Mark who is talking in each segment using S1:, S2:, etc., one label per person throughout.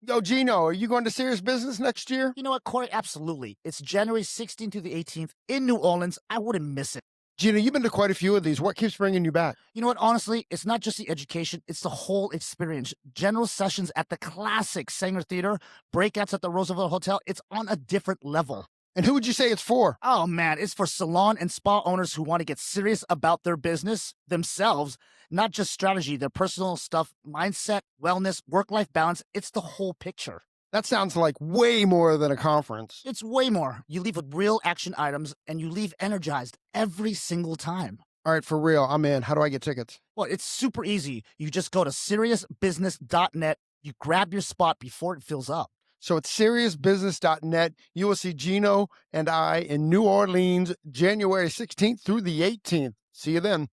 S1: Yo, Geno, are you going to serious business next year?
S2: You know what, Corey? Absolutely. It's January 16th through the 18th in New Orleans. I wouldn't miss it.
S1: Geno, you've been to quite a few of these. What keeps bringing you back?
S2: You know what? Honestly, it's not just the education, it's the whole experience. General sessions at the classic Sanger Theater, breakouts at the Roosevelt Hotel. It's on a different level.
S1: And who would you say it's for?
S2: Oh, man, it's for salon and spa owners who want to get serious about their business themselves, not just strategy, their personal stuff, mindset, wellness, work-life balance. It's the whole picture.
S1: That sounds like way more than a conference.
S2: It's way more. You leave with real action items and you leave energized every single time.
S1: All right, for real, I'm in. How do I get tickets?
S2: Well, it's super easy. You just go to seriousbusiness.net. You grab your spot before it fills up.
S1: So it's seriousbusiness.net. You will see Geno and I in New Orleans, January 16th through the 18th. See you then.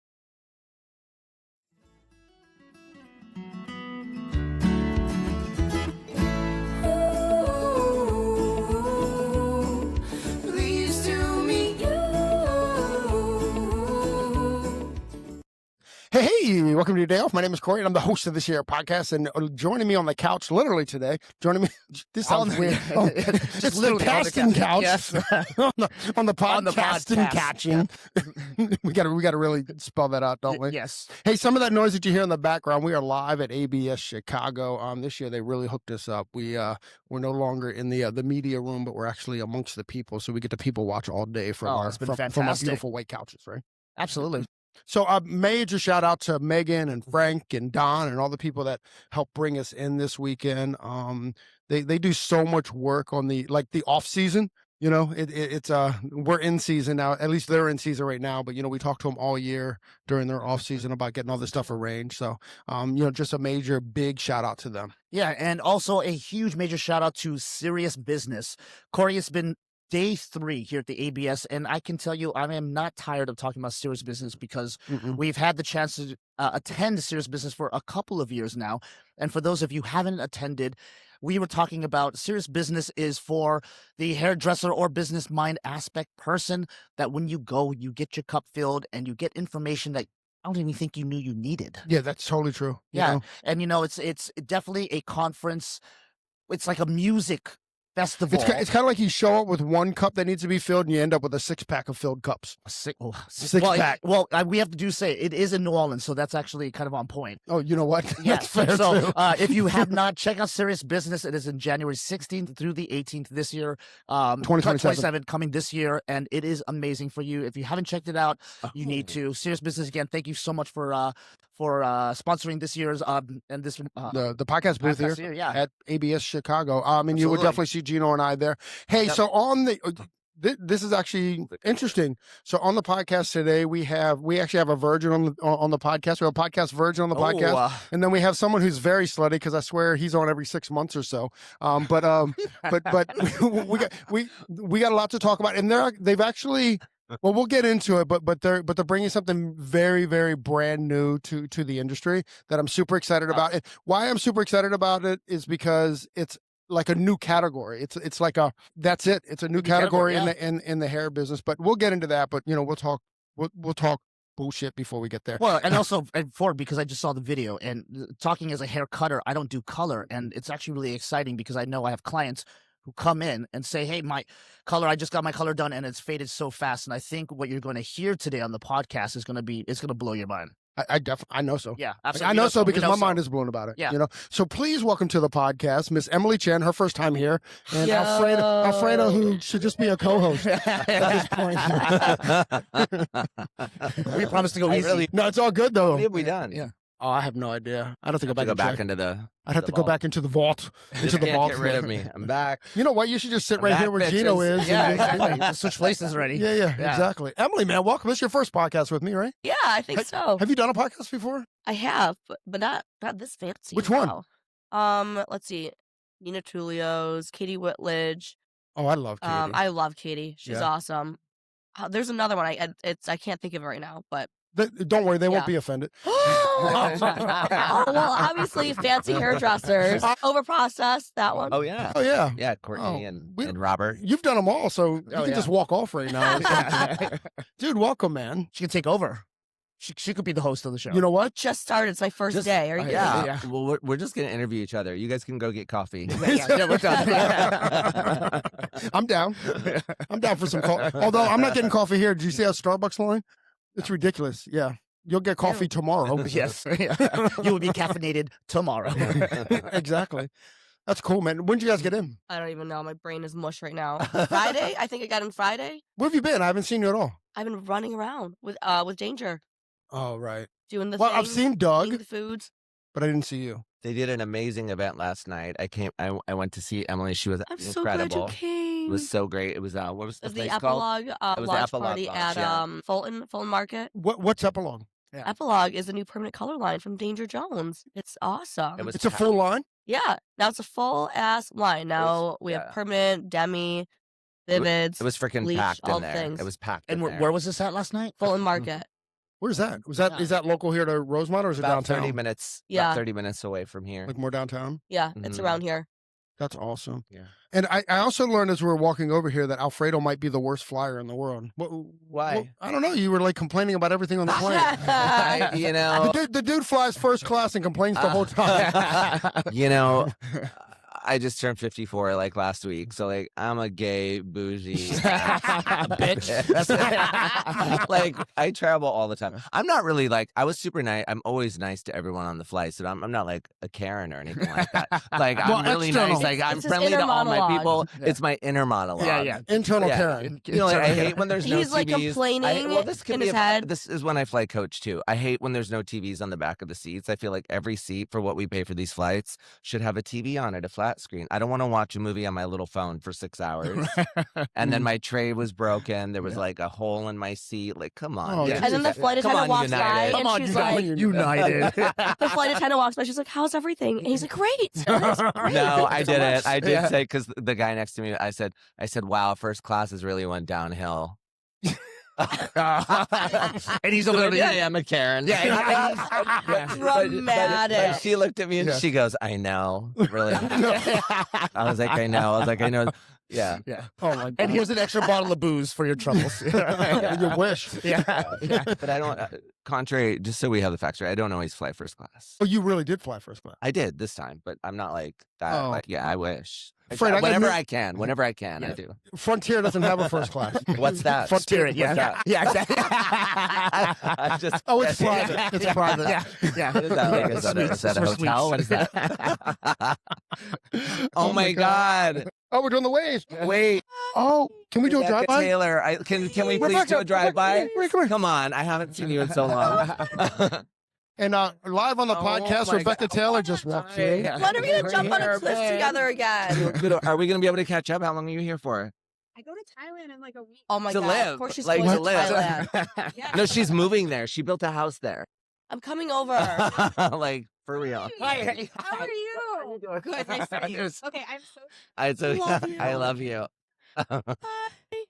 S1: Hey, welcome to your day off. My name is Qoat, and I'm the host of this here podcast. And joining me on the couch, literally today, this sounds weird. It's literally the casting couch. Yes. on the podcasting catching. we gotta really spell that out, don't we?
S2: Yes.
S1: Hey, some of that noise that you hear in the background, we are live at ABS Chicago. This year they really hooked us up. We're no longer in the media room, but we're actually amongst the people, so we get to people watch all day from our beautiful white couches, right?
S2: Absolutely.
S1: So a major shout out to Megan and Frank and Don and all the people that helped bring us in this weekend. They do so much work on the off season. You know, it's we're in season now. At least they're in season right now. But we talk to them all year during their off season about getting all this stuff arranged. So just a major big shout out to them.
S2: Yeah, and also a huge major shout out to Serious Business. Corey, it's been Day 3 here at the ABS, and I can tell you I am not tired of talking about Serious Business because we've had the chance to attend Serious Business for a couple of years now. And for those of you who haven't attended, we were talking about Serious Business is for the hairdresser or business mind aspect person that when you go, you get your cup filled and you get information that I don't even think you knew you needed.
S1: Yeah, that's totally true.
S2: Yeah, and it's definitely a conference. It's like a music festival.
S1: It's kind of like you show up with one cup that needs to be filled and you end up with a 6-pack of filled cups.
S2: Six-pack. Well, we have to say it is in New Orleans, so that's actually kind of on point.
S1: Oh, you know what?
S2: Yeah.
S1: That's fair
S2: So
S1: too.
S2: If you have not, check out Serious Business. It is in January 16th through the 18th this year.
S1: 2027
S2: coming this year, and it is amazing for you. If you haven't checked it out, you need to. Serious Business, again, thank you so much for sponsoring this year's and this
S1: the podcast booth here at ABS Chicago. And you would definitely see Geno and I there. Hey, so on the this is actually interesting. So on the podcast today, we actually have a virgin on the podcast. We have a podcast virgin on the podcast, and then we have someone who's very slutty because I swear he's on every 6 months or so. But we got a lot to talk about, and they've actually. Well, we'll get into it, but they're bringing something very, very brand new to the industry that I'm super excited about. And why I'm super excited about it is because it's like a new category. It's like that's it. It's a new category in the hair business. But we'll get into that. But we'll talk bullshit before we get there.
S2: Well, and also because I just saw the video and talking as a hair cutter, I don't do color, and it's actually really exciting because I know I have clients who come in and say, hey, I just got my color done and it's faded so fast. And I think what you're going to hear today on the podcast is going to blow your mind.
S1: I know so.
S2: Yeah, absolutely.
S1: I know so because my mind is blown about it.
S2: Yeah.
S1: So please welcome to the podcast, Miss Emily Chen, her first time here, and Alfredo, who should just be a co-host at this point.
S2: We promised to go easy.
S1: No, it's all good though.
S3: What have we done?
S1: Yeah. Oh, I have no idea. I'd have to go back
S3: into the.
S1: I'd have to go back into the vault.
S3: Into the vault. Get rid of me. I'm back.
S1: You know what? You should just sit right here where Geno is.
S2: Yeah, exactly. Switch places already.
S1: Yeah, exactly. Emily, man, welcome. This is your first podcast with me, right?
S4: Yeah, I think so.
S1: Have you done a podcast before?
S4: I have, but not this fancy.
S1: Which one?
S4: Let's see. Nina Tulio's, Katie Whitledge.
S1: Oh, I love Katie.
S4: I love Katie. She's awesome. There's another one. I can't think of it right now, but.
S1: Don't worry, they won't be offended.
S4: Oh, well, obviously, fancy hairdressers. Overprocessed, that one.
S3: Oh, yeah.
S1: Oh, yeah.
S3: Yeah, Courtney and Robert.
S1: You've done them all, so you can just walk off right now. Dude, welcome, man.
S2: She can take over. She could be the host of the show.
S1: You know what?
S4: Just started. It's my first day. Are you kidding?
S3: Yeah. Well, we're just gonna interview each other. You guys can go get coffee.
S2: We're done.
S1: I'm down. I'm down for some coffee. Although I'm not getting coffee here. Did you see our Starbucks line? It's ridiculous. Yeah. You'll get coffee tomorrow.
S2: Yes. You will be caffeinated tomorrow.
S1: Exactly. That's cool, man. When did you guys get in?
S4: I don't even know. My brain is mush right now. Friday? I think I got in Friday.
S1: Where have you been? I haven't seen you at all.
S4: I've been running around with Danger.
S1: Oh, right.
S4: Doing the
S1: Well,
S4: things,
S1: I've seen Doug,
S4: eating the foods.
S1: but I didn't see you.
S3: They did an amazing event last night. I went to see Emily. She was
S4: I'm so glad
S3: incredible.
S4: you came.
S3: It was so great. It was what was
S4: It
S3: the
S4: was the
S3: place called?
S4: Epilogue
S3: It was the
S4: launch
S3: Epilogue
S4: party
S3: launch,
S4: at
S3: yeah.
S4: Fulton Market.
S1: What's Epilogue?
S2: Yeah.
S4: Epilogue is a new permanent color line from Danger Jones. It's awesome.
S3: It was
S1: It's a full line?
S4: Yeah. Now it's a full ass line. Now we have
S3: yeah.
S4: permanent, demi, vivids.
S3: It was freaking
S4: bleach,
S3: packed
S4: all
S3: in there.
S4: things.
S3: It was packed.
S2: And
S3: in there.
S2: where was this at last night?
S4: Fulton Market.
S1: Where's that? Is that local here to Rosemont or is it
S3: about
S1: downtown?
S3: 30 minutes.
S4: Yeah.
S3: About 30 minutes away from here.
S1: Like more downtown?
S4: Yeah, it's
S3: Mhm.
S4: around here.
S1: That's awesome.
S3: Yeah.
S1: And I also learned as we were walking over here that Alfredo might be the worst flyer in the world.
S3: Why?
S1: I don't know. You were like complaining about everything on the plane.
S3: You know,
S1: The dude flies first class and complains the whole time.
S3: you know, I just turned 54 like last week, so like I'm a gay bougie
S2: Bitch.
S3: like I travel all the time. I'm not really like I was super nice. I'm always nice to everyone on the flight, so I'm not like a Karen or anything like that. Like
S1: Well,
S3: I'm really
S1: external.
S3: nice. Like I'm
S4: It's his
S3: friendly to
S4: inner
S3: all my
S4: monologue.
S3: people.
S2: Yeah.
S3: It's my inner monologue.
S2: Yeah.
S1: Internal
S3: Yeah.
S1: Karen.
S3: You know, like, I hate when there's no
S4: He's,
S3: TVs.
S4: like, complaining
S3: well, this could
S4: in
S3: be
S4: his head.
S3: This is when I flight coach too. I hate when there's no TVs on the back of the seats. I feel like every seat for what we pay for these flights should have a TV on it, a flat screen. I don't want to watch a movie on my little phone for 6 hours. And then my tray was broken. There was like a hole in my seat. Like, come on.
S1: Oh,
S3: Yeah.
S4: And then the flight
S3: Come
S4: attendant
S3: on,
S4: walks by
S3: United.
S2: Come
S4: and
S2: on,
S4: she's
S2: you guys.
S4: like,
S2: United.
S4: the flight attendant walks by. She's like, "How's everything?" And he's like, "Great." And it's great.
S3: No, I
S2: It's a
S3: did it.
S2: must.
S3: I did
S2: Yeah.
S3: say because the guy next to me, I said, wow, first class has really went downhill.
S2: And he's over there.
S3: Yeah, I'm a Karen.
S2: Yeah.
S4: Dramatic.
S3: But she looked at me and she goes, I know. Really? I was like, I know. I know. Yeah.
S2: Yeah.
S1: Oh my God.
S2: And here's an extra bottle of booze for your troubles.
S1: You wish.
S2: Yeah.
S3: But I don't, contrary, just so we have the facts right, I don't always fly first class.
S1: Oh, you really did fly first class.
S3: I did this time, but I'm not like that.
S1: Oh.
S3: Like, yeah, I wish.
S1: Fred, I got
S3: whenever
S1: new-
S3: I can, I do.
S1: Frontier doesn't have a first class.
S3: What's that?
S2: Spirit,
S3: What's
S2: yeah.
S3: that?
S2: Yeah, exactly.
S3: I just,
S1: Oh, it's private. It's private.
S2: Yeah.
S3: What is that? Like, is that a hotel? What is that? Oh my God.
S1: Oh, we're doing the waves.
S3: Wait.
S1: Oh, can we do a
S3: Rebecca
S1: drive-by?
S3: Taylor, can we please
S1: Rebecca,
S3: do a drive-by?
S1: come here.
S3: Come on, I haven't seen you in so long.
S1: And live on the
S3: Oh
S1: podcast,
S3: my
S1: Rebecca
S3: God.
S1: Taylor just walked in.
S2: Yeah.
S4: When are we gonna
S3: We're
S4: jump on a
S3: here,
S4: cliff
S3: babe.
S4: together again?
S3: Are we going to be able to catch up? How long are you here for?
S5: I go to Thailand in like a week.
S4: Oh my
S3: To
S4: God!
S3: live,
S4: Of course she's
S3: like,
S4: going
S3: to
S4: to
S3: live.
S4: Thailand.
S5: Yeah.
S3: No, she's moving there. She built a house there.
S4: I'm coming over.
S3: Like, for real.
S5: Hi. How are you? Good. Nice to meet you. Okay, I'm so.
S3: I love you.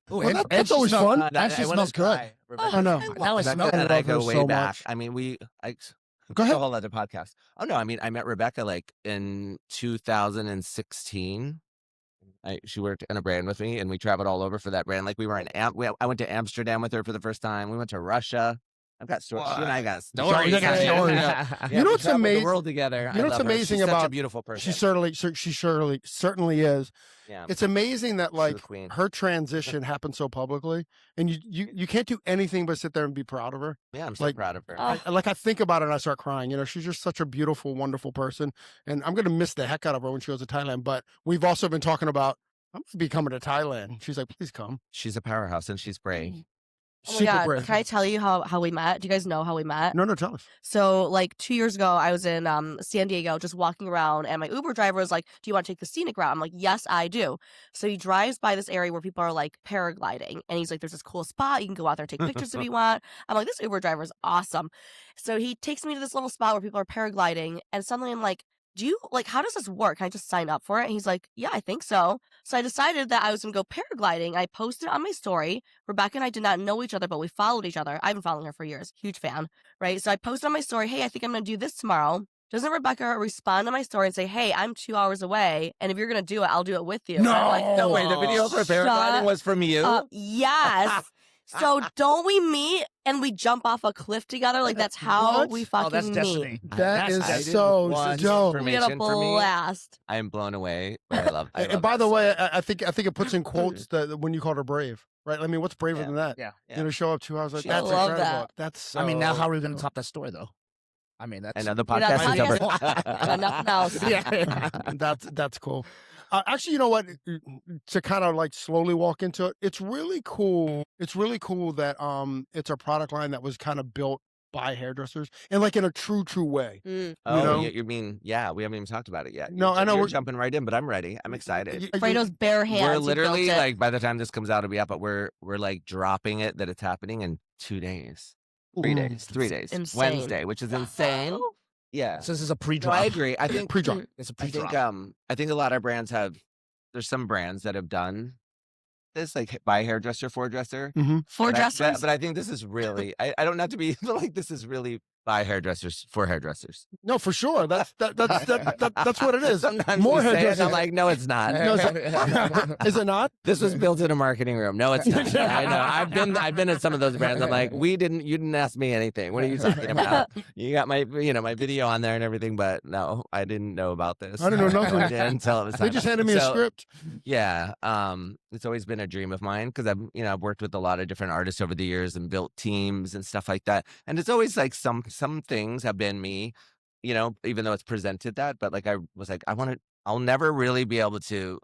S1: Well, that's always fun.
S2: Actually
S3: I wanna
S2: smells good.
S3: try. Rebecca,
S1: I know.
S2: Now I smell
S3: Rebecca
S2: it.
S3: and I go
S1: her
S3: way
S1: so
S3: back.
S1: much.
S3: I mean,
S1: Go
S3: it's
S1: ahead.
S3: a whole other podcast. Oh no, I mean, I met Rebecca like in 2016. She worked in a brand with me, and we traveled all over for that brand. Like we were in I went to Amsterdam with her for the first time. We went to Russia. I've got stories. She and I got stories.
S1: You got stories.
S3: Yeah,
S1: You know
S3: we
S1: what's
S3: traveled
S1: amazing-
S3: The world together.
S1: you know
S3: I
S1: what's
S3: love her.
S1: amazing
S3: She's such a
S1: about-
S3: beautiful person.
S1: She certainly is.
S3: Yeah.
S1: It's amazing that
S3: She's
S1: like
S3: the queen.
S1: her transition happened so publicly, and you can't do anything but sit there and be proud of her.
S3: Yeah, I'm so
S1: like-
S3: proud of her.
S1: I think about it and I start crying. You know, she's just such a beautiful, wonderful person, and I'm gonna miss the heck out of her when she goes to Thailand. But we've also been talking about I'm gonna be coming to Thailand. She's like, please come.
S3: She's a powerhouse, and she's brave.
S4: Oh my
S1: Super
S4: God!
S1: brave.
S4: Can I tell you how we met? Do you guys know how we met?
S1: No, tell us.
S4: So like 2 years ago, I was in San Diego just walking around, and my Uber driver was like, "Do you want to take the scenic route?" I'm like, "Yes, I do." So he drives by this area where people are like paragliding, and he's like, "There's this cool spot. You can go out there, take pictures if you want." I'm like, "This Uber driver is awesome." So he takes me to this little spot where people are paragliding, and suddenly I'm like, how does this work? Can I just sign up for it? And he's like, yeah, I think so. So I decided that I was going to go paragliding. I posted it on my story. Rebecca and I did not know each other, but we followed each other. I've been following her for years. Huge fan, right? So I posted on my story, hey, I think I'm going to do this tomorrow. Doesn't Rebecca respond to my story and say, hey, I'm 2 hours away, and if you're going to do it, I'll do it with you. And I'm like,
S3: No, wait, the video for paragliding was from you?
S4: yes. So don't we meet and we jump off a cliff together. Like that's how
S1: What?
S4: we fucking
S2: that's
S4: meet.
S2: destiny.
S1: That is
S2: That's
S1: so
S3: want
S1: dope.
S4: We had a
S3: information for me.
S4: blast.
S3: I am blown away. But I love
S1: And by
S3: that
S1: the way,
S3: story.
S1: I think it puts in quotes that when you called her brave, right? I mean, what's braver than that?
S2: Yeah.
S3: Yeah.
S1: You know, show up 2 hours like
S3: She-
S1: that's
S4: I love
S1: incredible.
S4: that.
S1: That's so.
S2: I mean, now how are we going to top that story, though? I mean, that's
S3: I know the
S4: You know,
S3: podcast is over.
S4: Got nothing else.
S2: yeah.
S1: That's cool. Actually, you know what? To kind of like slowly walk into it, it's really cool. It's really cool that it's a product line that was kind of built by hairdressers and like in a true way.
S4: Mm.
S3: Oh,
S1: know?
S3: you mean, yeah, we haven't even talked about it yet.
S1: No, I know
S3: You're
S1: we're-
S3: jumping right in, but I'm ready. I'm excited.
S4: Fredo's bare hands.
S3: We're
S4: he
S3: literally
S4: built it.
S3: like, by the time this comes out, it'll be up, but we're like dropping it that it's happening in 2 days. 3 days. 3 days.
S4: insane.
S3: Wednesday, which is insane. Yeah.
S2: So this is a
S3: No,
S2: pre-drop.
S3: I agree. I think
S1: Pre-drop.
S2: It's a
S3: I
S2: pre-drop.
S3: think I think a lot of brands have, there's some brands that have done this, like by hairdresser for dresser.
S4: For
S3: But
S4: dressers.
S3: I think this is really, I don't have to be, but like this is really by hairdressers for hairdressers.
S1: No, for sure. That's what it is.
S3: Sometimes
S1: More
S3: we say it, and
S1: hairdressers.
S3: I'm like, no, it's not.
S1: No, is it not?
S3: This was built in a marketing room. No, it's not. I know. I've been at some of those brands. I'm like, you didn't ask me anything. What are you talking about? You got my video on there and everything, but no, I didn't know about this.
S1: I didn't know nothing.
S3: I didn't until it was
S1: They
S3: time.
S1: just handed me a
S3: So,
S1: script.
S3: Yeah. It's always been a dream of mine because I've worked with a lot of different artists over the years and built teams and stuff like that. And it's always like some things have been me, even though it's presented that, but like I was like, I'll never really be able to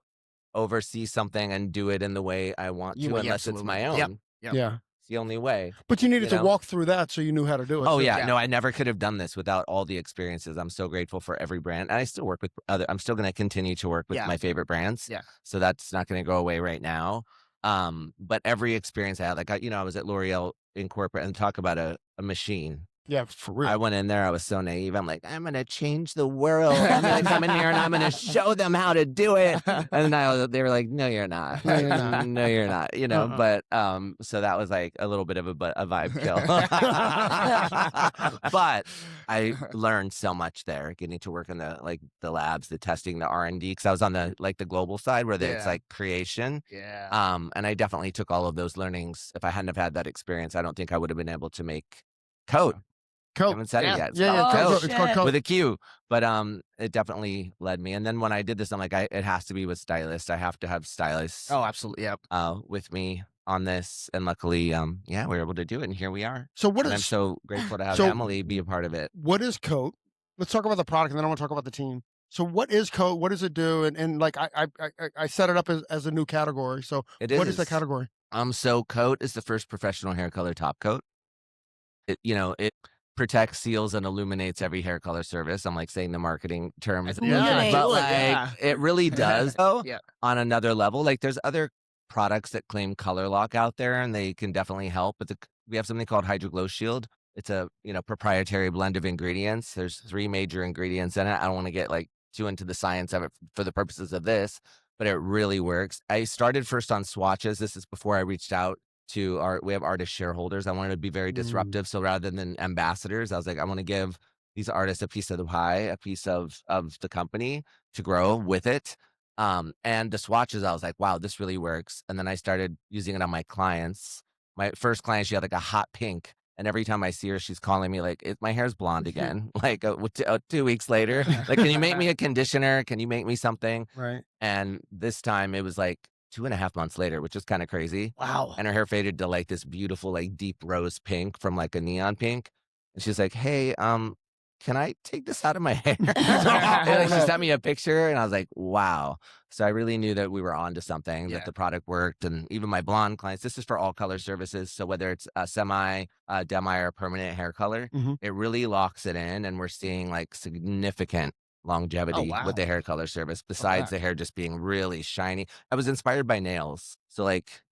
S3: oversee something and do it in the way I want to unless it's my own.
S2: Yep.
S1: Yeah.
S3: It's the only way.
S1: But you needed
S3: You
S1: to
S3: know?
S1: walk through that so you knew how to do it.
S3: Oh
S1: too.
S3: yeah. No, I never could have done this without all the experiences. I'm so grateful for every brand. And I still work with I'm still going to continue to work with
S2: Yeah.
S3: my favorite brands.
S2: Yeah.
S3: So that's not going to go away right now. But every experience I had, like, I was at L'Oreal in corporate and talk about a machine.
S1: Yeah, for real.
S3: I went in there. I was so naive. I'm like, I'm going to change the world. I'm going to come in here and I'm going to show them how to do it. And they were like, no, you're not.
S1: No, you're not.
S3: No, you're not. But so that was like a little bit of a vibe kill. But I learned so much there, getting to work in the labs, the testing, the R&D, because I was on the global side where it's like creation.
S2: Yeah.
S3: And I definitely took all of those learnings. If I hadn't have had that experience, I don't think I would have been able to make Qoat. I
S1: Coat.
S3: haven't said it yet. It's
S1: Yeah,
S3: called
S1: yeah.
S4: Oh,
S3: Qoat
S1: It's called
S4: shit.
S1: Coat.
S3: with a Q, but it definitely led me. And then when I did this, I'm like, it has to be with stylists. I have to have stylists
S2: Oh, absolutely. Yeah.
S3: with me on this. And luckily, we were able to do it, and here we are.
S1: So what
S3: And I'm
S1: is
S3: so grateful to have
S1: so-
S3: Emily be a part of it.
S1: what is Coat? Let's talk about the product, and then I want to talk about the team. So what is Coat? What does it do? And like I set it up as a new category. So what is the category?
S3: So Qoat is the first professional hair color top coat. It protects, seals, and illuminates every hair color service. I'm like saying the marketing term,
S4: Yeah,
S3: but
S4: do it,
S3: like it really does though.
S2: Yeah.
S3: On another level, like there's other products that claim color lock out there, and they can definitely help. But we have something called Hydro Glow Shield. It's a proprietary blend of ingredients. There's 3 major ingredients in it. I don't want to get like too into the science of it for the purposes of this, but it really works. I started first on swatches. This is before I reached out to we have artist shareholders. I wanted to be very disruptive. So rather than ambassadors, I was like, I want to give these artists a piece of the pie, a piece of the company to grow with it. And the swatches, I was like, wow, this really works. And then I started using it on my clients. My first client, she had like a hot pink. And every time I see her, she's calling me like, my hair's blonde again. Like 2 weeks later, like, can you make me a conditioner? Can you make me something?
S1: Right.
S3: And this time it was like 2.5 months later, which is kind of crazy.
S2: Wow.
S3: And her hair faded to like this beautiful, like deep rose pink from like a neon pink. And she's like, hey, can I take this out of my hair? And she sent me a picture and I was like, wow. So I really knew that we were onto something,
S2: Yeah.
S3: that the product worked. And even my blonde clients, this is for all color services. So whether it's a semi, demi, or permanent hair color,
S1: Mhm.
S3: it really locks it in. And we're seeing like significant longevity
S2: wow.
S3: with the hair color service, besides the hair just being really shiny. I was inspired by nails. So like,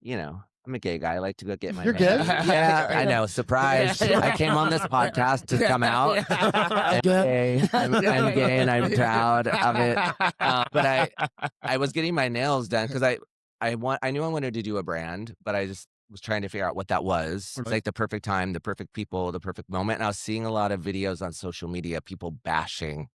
S3: I'm a gay guy. I like to go get my
S1: You're
S3: nails.
S1: gay?
S3: Yeah, I know. Surprise.
S2: Yeah.
S3: I came on this podcast to come out. I'm gay. I'm gay and I'm proud of it. But I was getting my nails done because I knew I wanted to do a brand, but I just was trying to figure out what that was. It's like the perfect time, the perfect people, the perfect moment. And I was seeing a lot of videos on social media, people bashing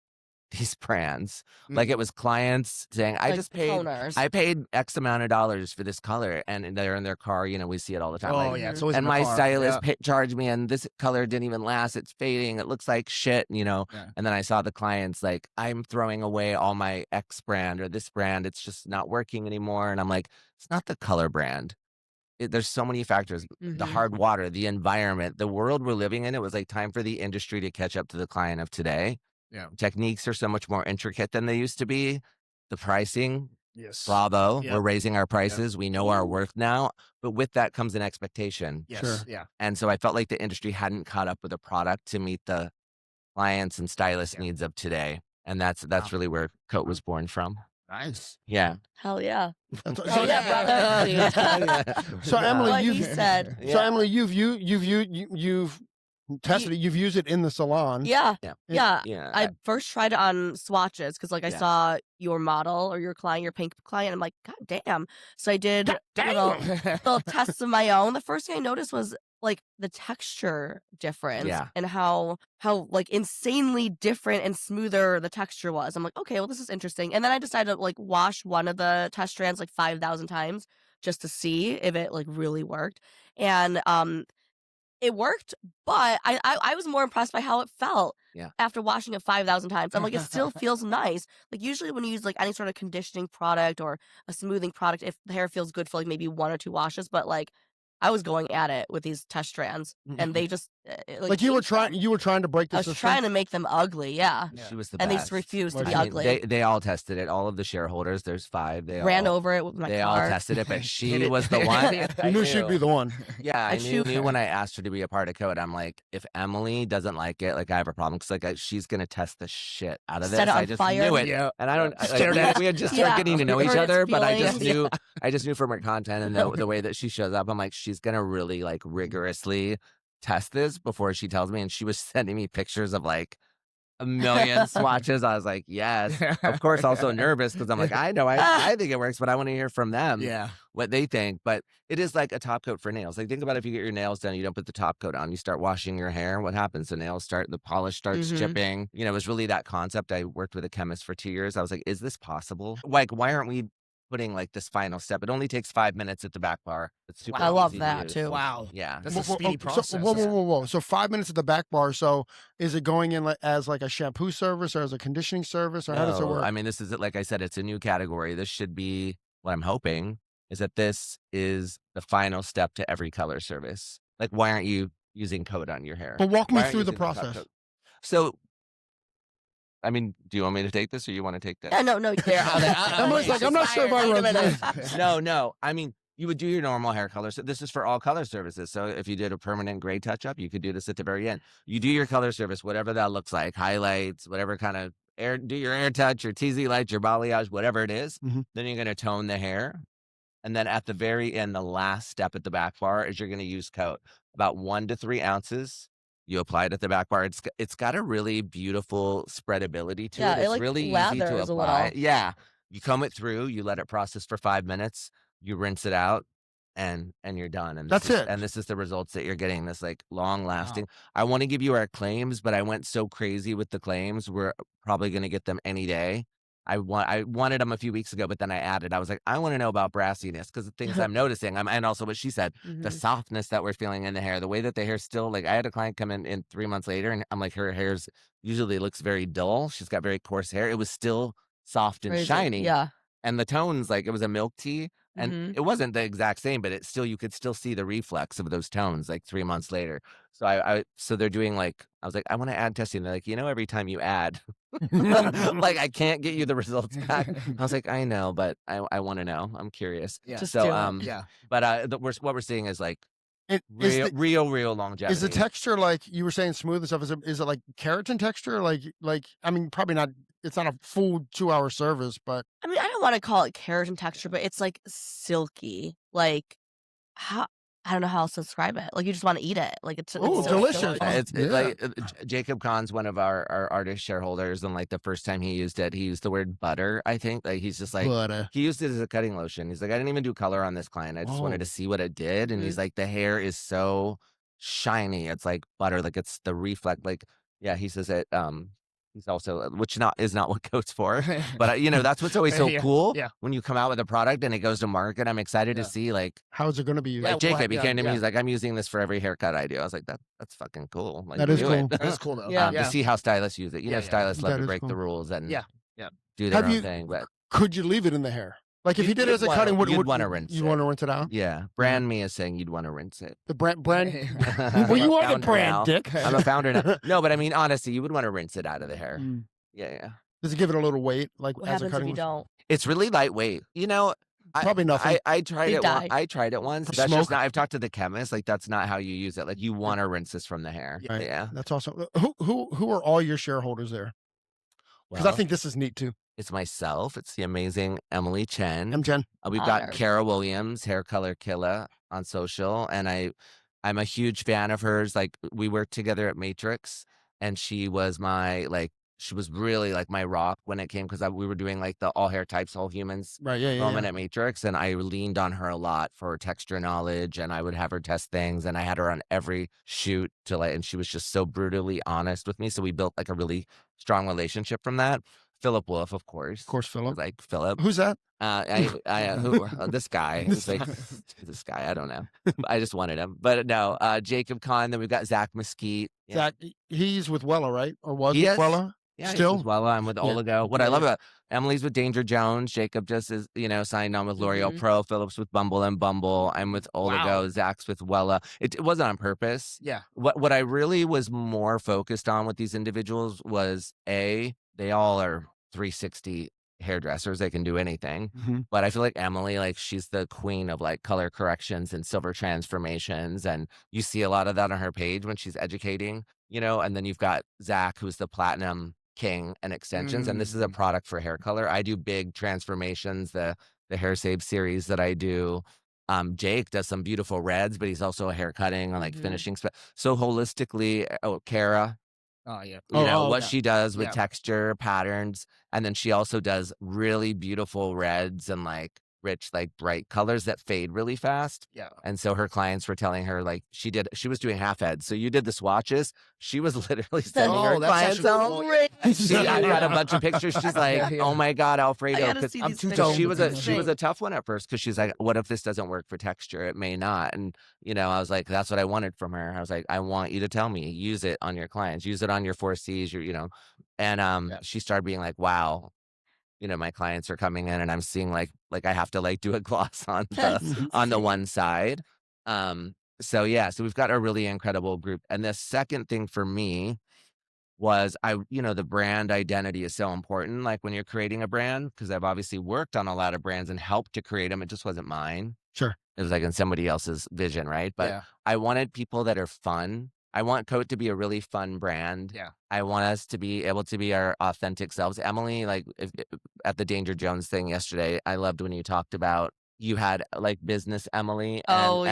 S3: these brands. Like it was clients saying,
S4: Like toners.
S3: I paid X amount of dollars for this color, and they're in their car. You know, we see it all the time.
S2: Oh
S3: like,
S2: yeah, it's always in
S3: and
S2: the
S3: my
S2: car.
S3: stylist
S2: Yeah.
S3: charged me, and this color didn't even last. It's fading. It looks like shit. You know.
S2: Yeah.
S3: And then I saw the clients like, I'm throwing away all my X brand or this brand. It's just not working anymore. And I'm like, it's not the color brand. There's so many factors, the hard water, the environment, the world we're living in. It was like time for the industry to catch up to the client of today.
S2: Yeah.
S3: Techniques are so much more intricate than they used to be. The pricing,
S2: Yes.
S3: bravo.
S2: Yep.
S3: We're raising our prices. We know our worth now, but with that comes an expectation.
S2: Yes.
S1: Sure.
S2: Yeah.
S3: And so I felt like the industry hadn't caught up with a product to meet the clients and stylist needs of today. And that's really where Qoat was born from.
S2: Nice.
S3: Yeah.
S4: Hell yeah.
S1: So,
S4: Hell yeah, brother.
S1: so Emily,
S4: What
S1: you've
S4: he said.
S1: so Emily, you've tested it. You've used it in the salon.
S4: Yeah.
S3: Yeah.
S4: Yeah.
S3: Yeah.
S4: I first tried it on swatches because like I
S3: Yeah.
S4: saw your model or your client, your pink client. I'm like, God damn. So I did little tests of my own. The first thing I noticed was like the texture difference
S3: Yeah.
S4: and how like insanely different and smoother the texture was. I'm like, okay, well this is interesting. And then I decided to like wash one of the test strands like 5,000 times just to see if it like really worked. And it worked, but I was more impressed by how it felt after washing it 5,000 times. I'm like, it still feels nice. Like usually when you use like any sort of conditioning product or a smoothing product, if the hair feels good for like maybe 1 or 2 washes, but like I was going at it with these test strands, and they just
S1: Like you were trying to break the
S4: I was
S1: system.
S4: trying to make them ugly, yeah.
S3: She was the
S4: And they
S3: best.
S4: just refused to
S1: Like,
S4: be
S1: I mean,
S4: ugly.
S3: They all tested it. All of the shareholders, there's 5. They
S4: Ran
S3: all,
S4: over it with my
S3: They
S4: car.
S3: all tested it, but she was the one.
S1: You knew she'd be the one.
S3: Yeah,
S4: I
S3: knew when I asked her to be a part of Qoat. I'm like, if Emily doesn't like it, like I have a problem because like she's gonna test the shit out of this.
S4: Set it on
S3: I just
S4: fire.
S3: knew it,
S2: Yeah.
S3: and I don't.
S2: Stared
S3: Like,
S2: at
S3: we had just started
S4: Yeah.
S3: getting to know each
S4: Hurt its
S3: other, but I just
S4: feelings.
S3: knew from her content and the way that she shows up. I'm like, she's gonna really like rigorously test this before she tells me. And she was sending me pictures of like a million swatches. I was like, yes. Of course, also nervous because I'm like, I know, I think it works, but I want to hear from them
S2: Yeah.
S3: what they think. But it is like a top coat for nails. Like think about if you get your nails done, you don't put the top coat on, you start washing your hair. What happens? The polish starts chipping. You know, it was really that concept. I worked with a chemist for 2 years. I was like, is this possible? Like, why aren't we putting like this final step? It only takes 5 minutes at the back bar. It's super
S4: I love
S3: easy to
S4: that
S3: use.
S4: too.
S2: Wow.
S3: Yeah.
S2: That's a speedy process.
S1: So, whoa. So 5 minutes at the back bar. So is it going in as like a shampoo service or as a conditioning service, or how does it
S3: No,
S1: work?
S3: I mean, this is it. Like I said, it's a new category. This should be what I'm hoping is that this is the final step to every color service. Like, why aren't you using Qoat on your hair?
S1: But walk me
S3: Why aren't
S1: through
S3: you
S1: the
S3: using top
S1: process.
S3: coat? So, I mean, do you want me to take this or you want to take this?
S4: Yeah, no.
S1: Emily's like, I'm not sure if I run this.
S3: No. I mean, you would do your normal hair color. So this is for all color services. So if you did a permanent gray touch up, you could do this at the very end. You do your color service, whatever that looks like, highlights, whatever kind of do your air touch, your TZ lights, your balayage, whatever it is. Then you're going to tone the hair. And then at the very end, the last step at the back bar is you're going to use Qoat. About 1 to 3 ounces. You apply it at the back bar. It's got a really beautiful spreadability to it. It's
S4: like
S3: really easy to
S4: lathers a
S3: apply.
S4: little.
S3: Yeah. You comb it through, you let it process for 5 minutes, you rinse it out, and you're done. And
S1: That's it.
S3: And this is the results that you're getting, this like long lasting. I want to give you our claims, but I went so crazy with the claims. We're probably going to get them any day. I wanted them a few weeks ago, but then I was like, I want to know about brassiness because the things I'm noticing, and also what she said, the softness that we're feeling in the hair, the way that the hair still, like I had a client come in 3 months later and I'm like, her hair's usually looks very dull. She's got very coarse hair. It was still soft and
S4: Crazy.
S3: shiny.
S4: Yeah.
S3: And the tones, like it was a milk tea and it wasn't the exact same, but you could still see the reflex of those tones like 3 months later. So so they're doing like, I was like, I want to add testing. They're like, every time you add, like I can't get you the results back. I was like, I know, but I want to know. I'm curious.
S2: Yeah.
S4: Just
S3: So,
S4: do it.
S2: Yeah.
S3: but what we're seeing is like
S1: Is
S3: real longevity.
S1: the texture like you were saying smooth and stuff? Is it like keratin texture? Like I mean, probably not. It's not a full 2-hour service, but
S4: I mean, I don't want to call it keratin texture, but it's like silky. Like how I don't know how else to describe it. Like you just want to eat it. Like it's
S1: Oh,
S4: so
S1: delicious.
S4: silky.
S3: It's
S1: Yeah.
S3: like Jacob Kahn's one of our artist shareholders, and like the first time he used it, he used the word butter. I think like he's just like
S1: butter.
S3: he used it as a cutting lotion. He's like, I didn't even do color on this client. I just wanted to see what it did. And he's like, the hair is so shiny. It's like butter. Like it's the reflect. Like yeah, he says it. He's also, which is not what Qoat's for, but that's what's always so cool when you come out with a product and it goes to market. I'm excited to see like
S1: how is it going to be used?
S3: Like Jacob, he came to me. He's like, I'm using this for every haircut I do. I was like, that's fucking cool. Like,
S1: that is cool.
S2: That's cool though.
S4: Yeah.
S2: Yeah.
S3: To see how stylists use it. Stylists love
S1: That
S3: to
S1: is
S3: break
S1: cool.
S3: the rules and do
S1: Have
S3: their
S1: you-
S3: own thing. But
S1: Could you leave it in the hair? Like if you did it as a cutting,
S3: you'd want to rinse it.
S1: You want to rinse it out?
S3: Yeah, brand me is saying you'd want to rinse it.
S1: The brand.
S3: Well,
S1: you are the
S3: founder
S1: brand,
S3: now.
S1: Dick.
S3: I'm a founder now. No, but I mean, honestly, you would want to rinse it out of the hair. Yeah.
S1: Does it give it a little weight? Like
S4: What
S1: as a
S4: happens if
S1: cutting?
S4: you don't?
S3: It's really lightweight.
S1: Probably nothing.
S3: I tried
S4: They
S3: it.
S4: die.
S3: I tried it once.
S1: For
S3: That's
S1: smoke?
S3: just not. I've talked to the chemist. Like that's not how you use it. Like you want to rinse this from the hair.
S1: Right.
S3: Yeah.
S1: That's awesome. Who are all your shareholders there? Because I think this is neat too.
S3: It's myself. It's the amazing Emily Chen.
S1: I'm Jen.
S3: We've got
S4: Honored.
S3: Kara Williams, Hair Color Killer on social, and I'm a huge fan of hers. Like we worked together at Matrix, and she was she was really like my rock when it came because we were doing like the all hair types, all humans
S1: Right. Yeah.
S3: moment at Matrix, and I leaned on her a lot for texture knowledge, and I would have her test things, and I had her on every shoot and she was just so brutally honest with me. So we built like a really strong relationship from that. Philip Wolf, of course.
S1: Of course, Philip.
S3: Like Philip.
S1: Who's that?
S3: This guy. It's like this guy. I don't know. I just wanted him, but no. Jacob Kahn. Then we've got Zach Mesquite. Yeah.
S1: Zach. He's with Wella, right? Or was
S3: He
S1: with
S3: is.
S1: Wella?
S3: Yeah,
S1: Still?
S3: Well, I'm with Oligo. What I love about Emily's with Danger Jones. Jacob just is, signed on with L'Oreal Pro. Phillips with Bumble and Bumble. I'm with Oligo.
S2: Wow.
S3: Zach's with Wella. It wasn't on purpose.
S2: Yeah.
S3: What I really was more focused on with these individuals was they all are 360 hairdressers. They can do anything. But I feel like Emily, like she's the queen of like color corrections and silver transformations. And you see a lot of that on her page when she's educating, and then you've got Zach, who's the platinum king and extensions. And this is a product for hair color. I do big transformations, the Hair Save series that I do. Jake does some beautiful reds, but he's also a hair cutting and like finishing. So holistically, Kara,
S2: Oh yeah.
S3: what she does with texture patterns. And then she also does really beautiful reds and like rich, like bright colors that fade really fast.
S2: Yeah.
S3: And so her clients were telling her like she was doing half heads. So you did the swatches. She was literally sending her
S2: that's
S3: clients
S2: actually
S3: out.
S2: cool.
S3: I got a bunch of pictures. She's like, oh my God, Alfredo.
S4: I gotta
S3: 'Cause
S4: see
S2: I'm
S4: these
S2: too
S4: pictures.
S2: toned.
S3: she was a tough one at first because she's like, what if this doesn't work for texture? It may not. And, I was like, that's what I wanted from her. I was like, I want you to tell me, use it on your clients, use it on your 4Cs, and she started being like, wow, my clients are coming in and I'm seeing like I have to like do a gloss on the one side. So we've got a really incredible group. And the second thing for me was the brand identity is so important. Like when you're creating a brand, because I've obviously worked on a lot of brands and helped to create them. It just wasn't mine.
S1: Sure.
S3: It was like in somebody else's vision. Right. But I wanted people that are fun. I want Qoat to be a really fun brand.
S2: Yeah.
S3: I want us to be able to be our authentic selves. Emily, like at the Danger Jones thing yesterday, I loved when you talked about you had like business Emily and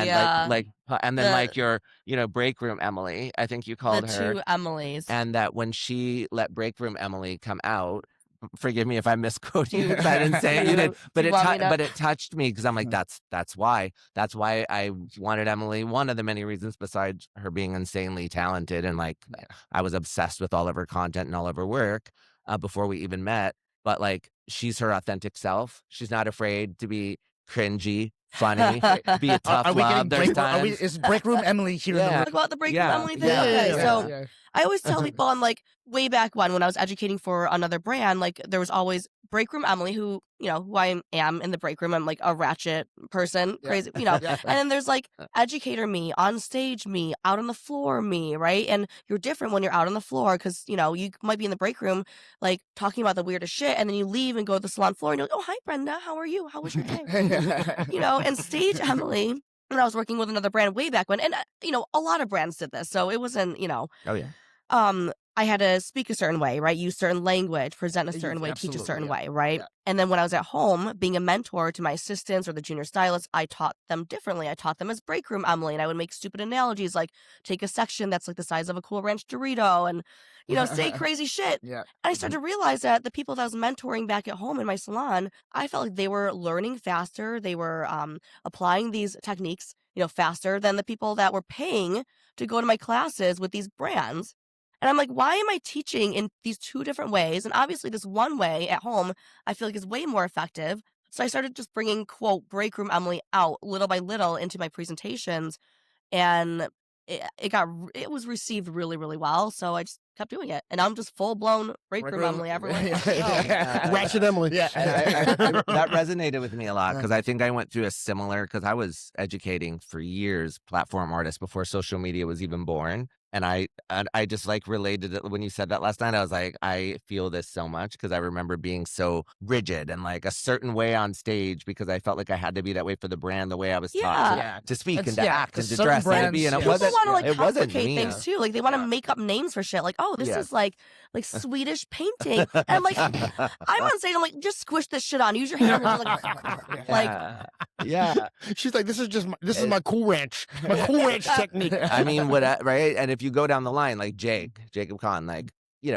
S3: and then like your break room Emily, I think you called her.
S4: The two Emilys.
S3: And that when she let break room Emily come out, forgive me if I misquote you because I didn't say it, you did, but it touched me because I'm like, that's why I wanted Emily. One of the many reasons besides her being insanely talented and like I was obsessed with all of her content and all of her work before we even met. But like she's her authentic self. She's not afraid to be cringy, funny, be a tough love.
S2: Is break room Emily here?
S4: Talk about the break room Emily thing. So I always tell people, I'm like, way back when I was educating for another brand, like there was always break room Emily, who I am in the break room. I'm like a ratchet person, crazy, and then there's like educator me, on stage me, out on the floor me, right? And you're different when you're out on the floor because you might be in the break room like talking about the weirdest shit, and then you leave and go to the salon floor and you're like, oh hi Brenda, how are you? How was your day? And stage Emily. And I was working with another brand way back when, and a lot of brands did this, so it wasn't
S3: Oh yeah.
S4: I had to speak a certain way, right? Use certain language, present a certain way, teach a certain way, right? Yeah. And then when I was at home, being a mentor to my assistants or the junior stylists, I taught them differently. I taught them as break room Emily, and I would make stupid analogies like take a section that's like the size of a Cool Ranch Dorito and, say crazy shit. Yeah. And I started to realize that the people that I was mentoring back at home in my salon, I felt like they were learning faster. They were applying these techniques, faster than the people that were paying to go to my classes with these brands. And I'm like, why am I teaching in these two different ways? And obviously this one way at home, I feel like is way more effective. So I started just bringing, quote, break room Emily out little by little into my presentations. And it was received really, really well. So I just kept doing it. And I'm just full blown break room Emily everywhere.
S1: Ratchet Emily.
S3: Yeah, that resonated with me a lot because I think I went through a similar, because I was educating for years platform artists before social media was even born. And I just like related it when you said that last night. I was like, I feel this so much because I remember being so rigid and like a certain way on stage because I felt like I had to be that way for the brand, the way I was taught to speak and to act and to dress and to be. And it
S4: People
S3: wasn't.
S4: want to like
S3: It wasn't
S4: complicate
S3: me.
S4: things too. Like they want to make up names for shit. Like, oh, this is like Swedish painting. And I'm like, I'm on stage. I'm like, just squish this shit on. Use your hand.
S3: Yeah.
S1: She's like, this is my Cool Ranch, technique.
S3: I mean, right? And if you go down the line, like Jacob Kahn, like,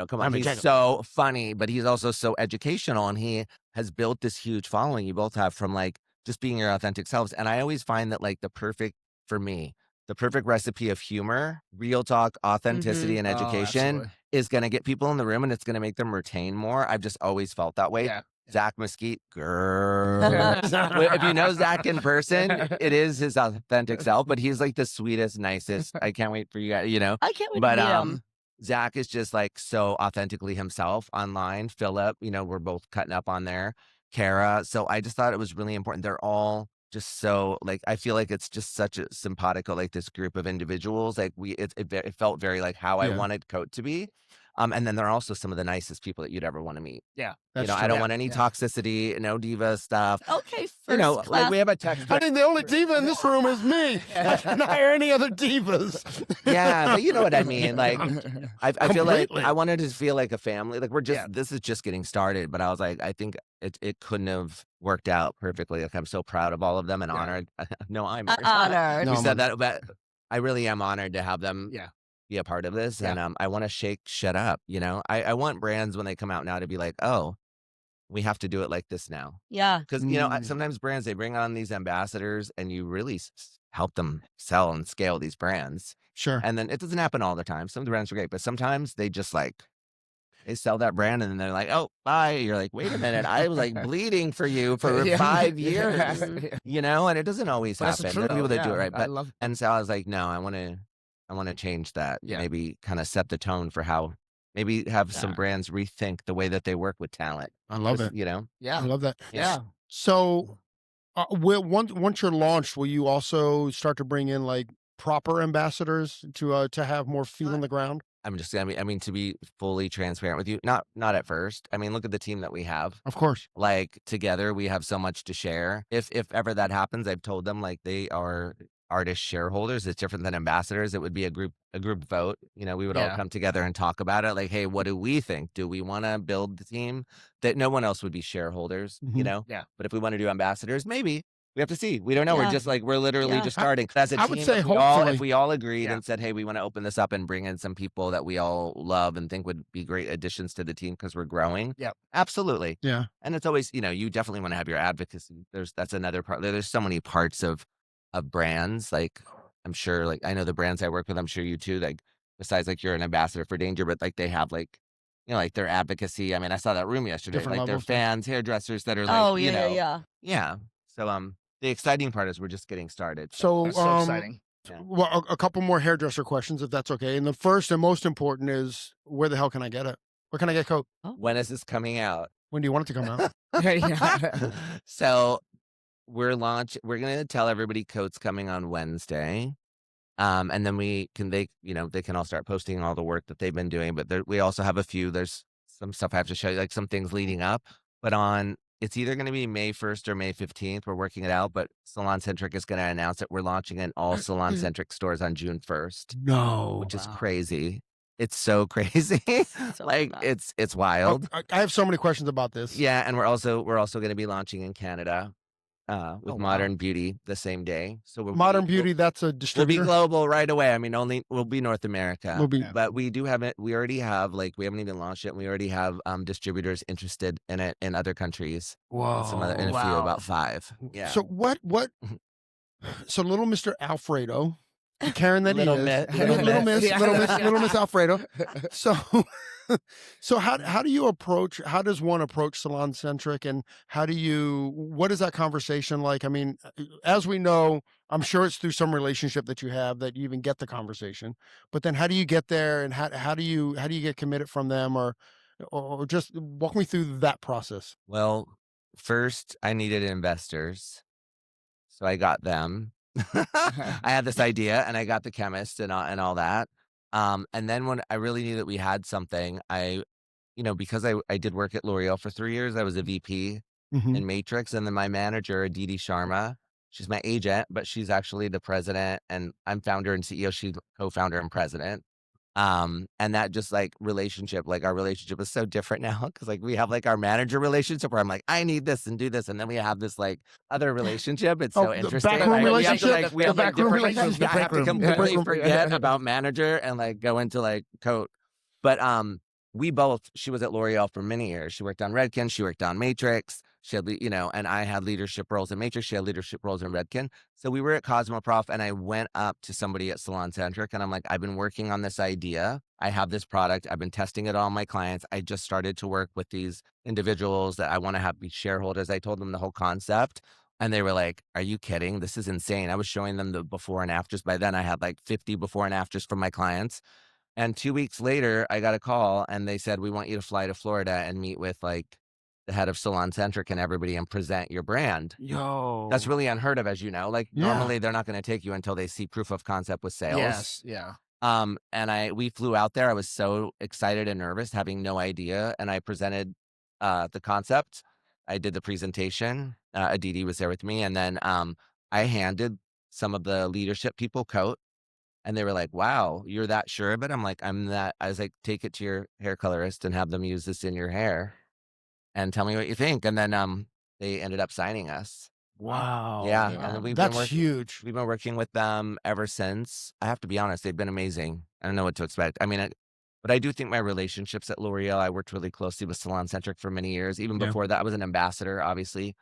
S3: come on, he's
S1: Jacob.
S3: so funny, but he's also so educational, and he has built this huge following. You both have from like just being your authentic selves. And I always find that like the perfect recipe of humor, real talk, authenticity, and education is going to get people in the room, and it's going to make them retain more. I've just always felt that way. Yeah. Zach Mesquite, girl. If you know Zach in person, it is his authentic self, but he's like the sweetest, nicest. I can't wait for you guys,
S4: I can't wait to meet him.
S3: Zach is just like so authentically himself online. Philip, we're both cutting up on there. Kara. So I just thought it was really important. They're all just so like, I feel like it's just such a simpatico, like this group of individuals. Like it felt very like how I wanted Qoat to be. And then they're also some of the nicest people that you'd ever want to meet. Yeah. I don't want any toxicity, no diva stuff.
S4: Okay, first
S3: like we have a text.
S1: I think the only diva in this room is me. I can't hire any other divas.
S3: Yeah, but you know what I mean. Like, I feel like I wanted to feel like a family. Like this is just getting started. But I was like, I think it couldn't have worked out perfectly. Like I'm so proud of all of them and honored. No, I'm
S4: honored.
S3: You said that, but I really am honored to have them. Be a part of this, and I want to shake shit up. I want brands when they come out now to be like, oh, we have to do it like this now.
S4: Yeah,
S3: because sometimes brands, they bring on these ambassadors, and you really help them sell and scale these brands.
S1: Sure,
S3: and then it doesn't happen all the time. Some of the brands are great, but sometimes they just like they sell that brand, and then they're like, oh, bye. You're like, wait a minute, I was like bleeding for you for 5 years, and it doesn't always happen. There are people that do it right, but and so I was like, no, I want to change that. Maybe kind of set the tone for how maybe have some brands rethink the way that they work with talent.
S1: I love it.
S2: Yeah.
S1: I love that.
S2: Yeah.
S1: So once you're launched, will you also start to bring in like proper ambassadors to have more feet on the ground?
S3: To be fully transparent with you, not at first. I mean, look at the team that we have.
S1: Of course.
S3: Like together we have so much to share. If ever that happens, I've told them like they are artist shareholders. It's different than ambassadors. It would be a group vote. We would all come together and talk about it. Like, hey, what do we think? Do we want to build the team that no one else would be shareholders? Yeah. But if we want to do ambassadors, maybe we have to see. We don't know.
S4: Yeah.
S3: We're literally just starting. As a team,
S1: I would say
S3: if we all agreed and said, hey, we want to open this up and bring in some people that we all love and think would be great additions to the team because we're growing. Yeah, absolutely.
S1: Yeah.
S3: And it's always, you definitely want to have your advocacy. That's another part. There's so many parts of brands. Like I'm sure, like I know the brands I work with, I'm sure you too, like besides like you're an ambassador for Danger, but like they have like like their advocacy. I mean, I saw that room yesterday.
S1: Different
S3: like
S1: levels.
S3: their fans, hairdressers that are like
S4: yeah.
S3: So the exciting part is we're just getting started.
S1: So
S2: That's so exciting.
S1: Well, a couple more hairdresser questions, if that's okay. And the first and most important is, where the hell can I get it? Where can I get Qoat?
S3: When is this coming out?
S1: When do you want it to come out?
S3: So we're going to tell everybody Qoat's coming on Wednesday. And then they can all start posting all the work that they've been doing. But we also have there's some stuff I have to show you, like some things leading up. But it's either going to be May 1st or May 15th. We're working it out. But Salon Centric is going to announce that we're launching in all Salon Centric stores on June 1st.
S1: No.
S3: Which is crazy. It's so crazy. It's wild.
S1: I have so many questions about this.
S3: Yeah. And we're also going to be launching in Canada. With Modern Beauty the same day. So
S1: Modern Beauty, that's a distributor.
S3: We'll be global right away. I mean, we'll be North America. But we do have it. We already have we haven't even launched it. And we already have distributors interested in it in other countries.
S1: Whoa.
S3: In a few, about 5. Yeah.
S1: So what? So little Mr. Alfredo the Karen that
S3: Little
S1: he is.
S3: miss- little
S1: little
S3: miss.
S1: miss,
S2: Yeah.
S1: little miss Alfredo. So, so how do you approach? How does one approach Salon Centric, and what is that conversation like? I mean, as we know, I'm sure it's through some relationship that you have that you even get the conversation. But then, how do you get there, and how do you get committed from them, or just walk me through that process?
S3: Well, first I needed investors, so I got them. I had this idea, and I got the chemist and all that. And then when I really knew that we had something, because I did work at L'Oreal for 3 years, I was a VP
S1: Mhm.
S3: in Matrix, and then my manager, Aditi Sharma, she's my agent, but she's actually the president, and I'm founder and CEO. She's co-founder and president. And that just like relationship, like our relationship is so different now because like we have like our manager relationship where I'm like, I need this and do this. And then we have this like other relationship. It's so
S1: the
S3: interesting.
S1: backroom
S3: Like,
S1: relationship?
S3: we
S1: The
S3: have like
S1: backroom
S3: different
S1: relationship?
S3: I have to
S2: The
S3: completely
S2: backroom.
S3: forget about manager and like go into like Qoat. But she was at L'Oreal for many years. She worked on Redken, she worked on Matrix. She had, and I had leadership roles in Matrix. She had leadership roles in Redken. So we were at Cosmoprof, and I went up to somebody at Salon Centric, and I'm like, I've been working on this idea. I have this product. I've been testing it on my clients. I just started to work with these individuals that I want to have be shareholders. I told them the whole concept, and they were like, are you kidding? This is insane. I was showing them the before and afters. By then, I had like 50 before and afters from my clients. And 2 weeks later, I got a call, and they said, we want you to fly to Florida and meet with like the head of Salon Centric and everybody and present your brand.
S1: Yo,
S3: That's really unheard of, as you know. Like
S1: Yeah.
S3: normally they're not going to take you until they see proof of concept with sales.
S2: Yes. Yeah.
S3: And we flew out there. I was so excited and nervous, having no idea. And I presented the concept. I did the presentation. Aditi was there with me. And then I handed some of the leadership people Qoat. And they were like, wow, you're that sure of it? I'm like, I'm that. I was like, take it to your hair colorist and have them use this in your hair and tell me what you think. And then they ended up signing us.
S1: wow,
S3: Yeah.
S4: Yeah.
S3: And then we've
S1: that's
S3: been working.
S1: huge.
S3: We've been working with them ever since. I have to be honest, they've been amazing. I don't know what to expect. I mean, but I do think my relationships at L'Oreal, I worked really closely with Salon Centric for many years. Even
S1: Yeah.
S3: before that, I was an ambassador, obviously,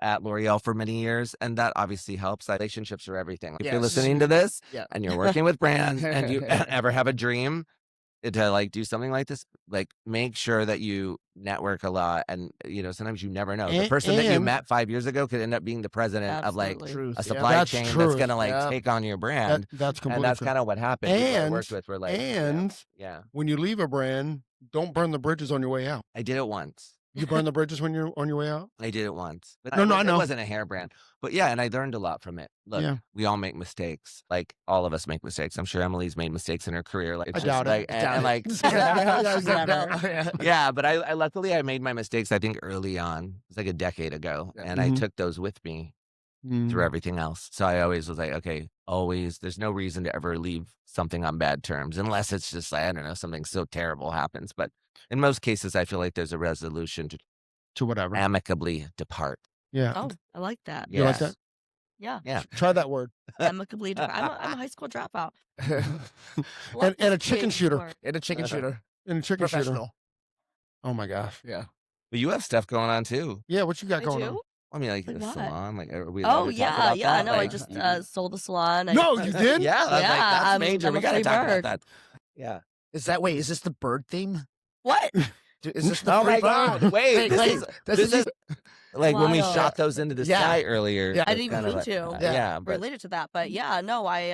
S3: at L'Oreal for many years. And that obviously helps. Relationships are everything. If you're
S2: Yes.
S3: listening to this
S2: Yeah.
S3: and you're working with brands and you ever have a dream to like do something like this, like make sure that you network a lot. And, sometimes you never know. The person that you
S1: and-
S3: met 5 years ago could end up being the president of like
S4: Absolutely.
S2: Truth.
S3: a
S2: Yeah.
S3: supply
S1: That's
S3: chain
S1: truth.
S3: that's going to like
S2: Yeah.
S3: take on your brand.
S1: That's completely
S3: And that's
S1: true.
S3: kind of what happened. People I
S1: And-
S3: worked with were like,
S1: and
S3: yeah,
S1: when you leave a brand, don't burn the bridges on your way out.
S3: I did it once.
S1: You burn the bridges when you're on your way out.
S3: I did it once. But
S1: No, I know.
S3: It wasn't a hair brand. But yeah, and I learned a lot from it. Look,
S1: Yeah.
S3: we all make mistakes. Like all of us make mistakes. I'm sure Emily's made mistakes in her career. Like
S1: I
S3: it's
S1: doubt
S3: just,
S1: it.
S3: like,
S2: I
S3: and,
S2: doubt
S3: and,
S2: it.
S3: like
S2: Yeah.
S3: yeah, but I luckily I made my mistakes I think early on. It's like a decade ago.
S2: Yeah.
S3: And I
S1: Mhm.
S3: took those with me
S1: Mm.
S3: through everything else. So I always was like, okay, always there's no reason to ever leave something on bad terms unless it's just like, I don't know, something so terrible happens. But in most cases I feel like there's a resolution
S1: To whatever.
S3: amicably depart.
S1: Yeah.
S4: Oh, I like that.
S1: You like
S3: Yes.
S1: that?
S4: Yeah.
S3: Yeah.
S1: Try that word.
S4: Amicably. I'm a high school dropout.
S1: And a chicken shooter.
S2: And a chicken shooter.
S1: And a chicken shooter.
S2: Professional.
S1: Oh my gosh.
S2: Yeah.
S3: But you have stuff going on too.
S1: Yeah. What you got
S4: I
S1: going
S4: do?
S1: on?
S3: I mean, like
S4: Like
S3: the
S4: what?
S3: salon. Like, are we allowed
S4: Oh
S3: to talk
S4: yeah,
S3: about
S4: yeah.
S3: that?
S4: No, I
S3: Like,
S4: just sold a salon. I
S1: No,
S4: put-
S1: you did?
S3: Yeah, I was like,
S4: Yeah,
S3: that's major.
S4: I'm
S3: We
S4: a
S3: gotta
S4: free
S3: talk about
S4: bird.
S3: that. Yeah.
S2: Is this the bird theme?
S4: What?
S2: Is this the
S3: Oh
S2: free
S3: my God!
S2: bird?
S3: Wait,
S2: This is
S3: like when we
S4: Wild.
S3: shot those into the
S2: Yeah.
S3: sky earlier.
S2: Yeah.
S4: I
S3: it's
S4: didn't even
S3: kinda
S4: mean
S3: like-
S4: to.
S3: Yeah, but
S4: Related to that, but yeah, no, I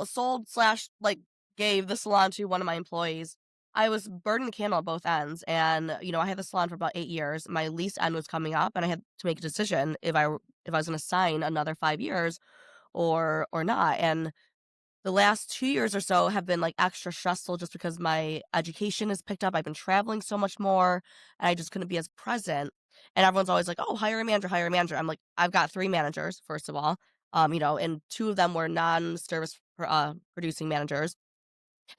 S4: sold / like gave the salon to one of my employees. I was burning the candle at both ends, and I had the salon for about 8 years. My lease end was coming up, and I had to make a decision if I was going to sign another 5 years or not. And the last 2 years or so have been like extra stressful just because my education is picked up. I've been traveling so much more, and I just couldn't be as present. And everyone's always like, "Oh, hire a manager, hire a manager." I'm like, I've got 3 managers, first of all, and 2 of them were non-service producing managers.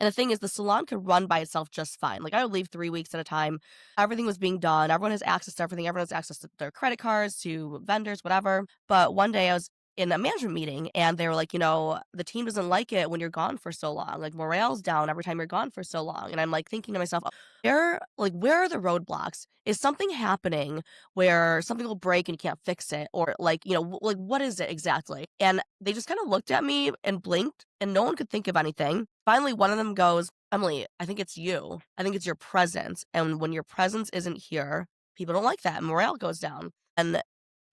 S4: And the thing is, the salon could run by itself just fine. Like I would leave 3 weeks at a time. Everything was being done. Everyone has access to everything. Everyone has access to their credit cards, to vendors, whatever. But one day I was in a management meeting, and they were like, the team doesn't like it when you're gone for so long. Like, morale's down every time you're gone for so long. And I'm like thinking to myself, where are the roadblocks? Is something happening where something will break and you can't fix it? Or like, like, what is it exactly? And they just kind of looked at me and blinked, and no one could think of anything. Finally, one of them goes, Emily, I think it's you. I think it's your presence. And when your presence isn't here, people don't like that. Morale goes down. And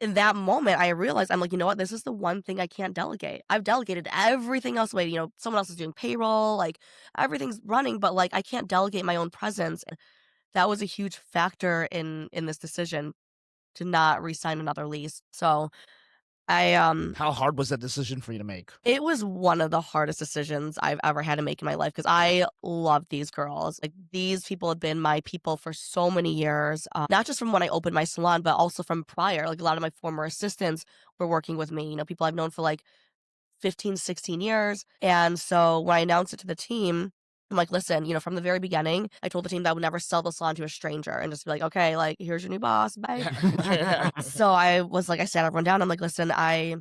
S4: in that moment, I realized, I'm like, you know what? This is the one thing I can't delegate. I've delegated everything else away. Someone else is doing payroll, like everything's running, but like I can't delegate my own presence. That was a huge factor in this decision to not re-sign another lease. So
S2: How hard was that decision for you to make?
S4: it was one of the hardest decisions I've ever had to make in my life because I love these girls. Like, these people have been my people for so many years, not just from when I opened my salon, but also from prior. Like, a lot of my former assistants were working with me, people I've known for like 15, 16 years. And so when I announced it to the team, I'm like, listen, from the very beginning, I told the team that I would never sell the salon to a stranger and just be like, okay, like, here's your new boss, bye. So I was like, I sat everyone down. I'm like, listen, I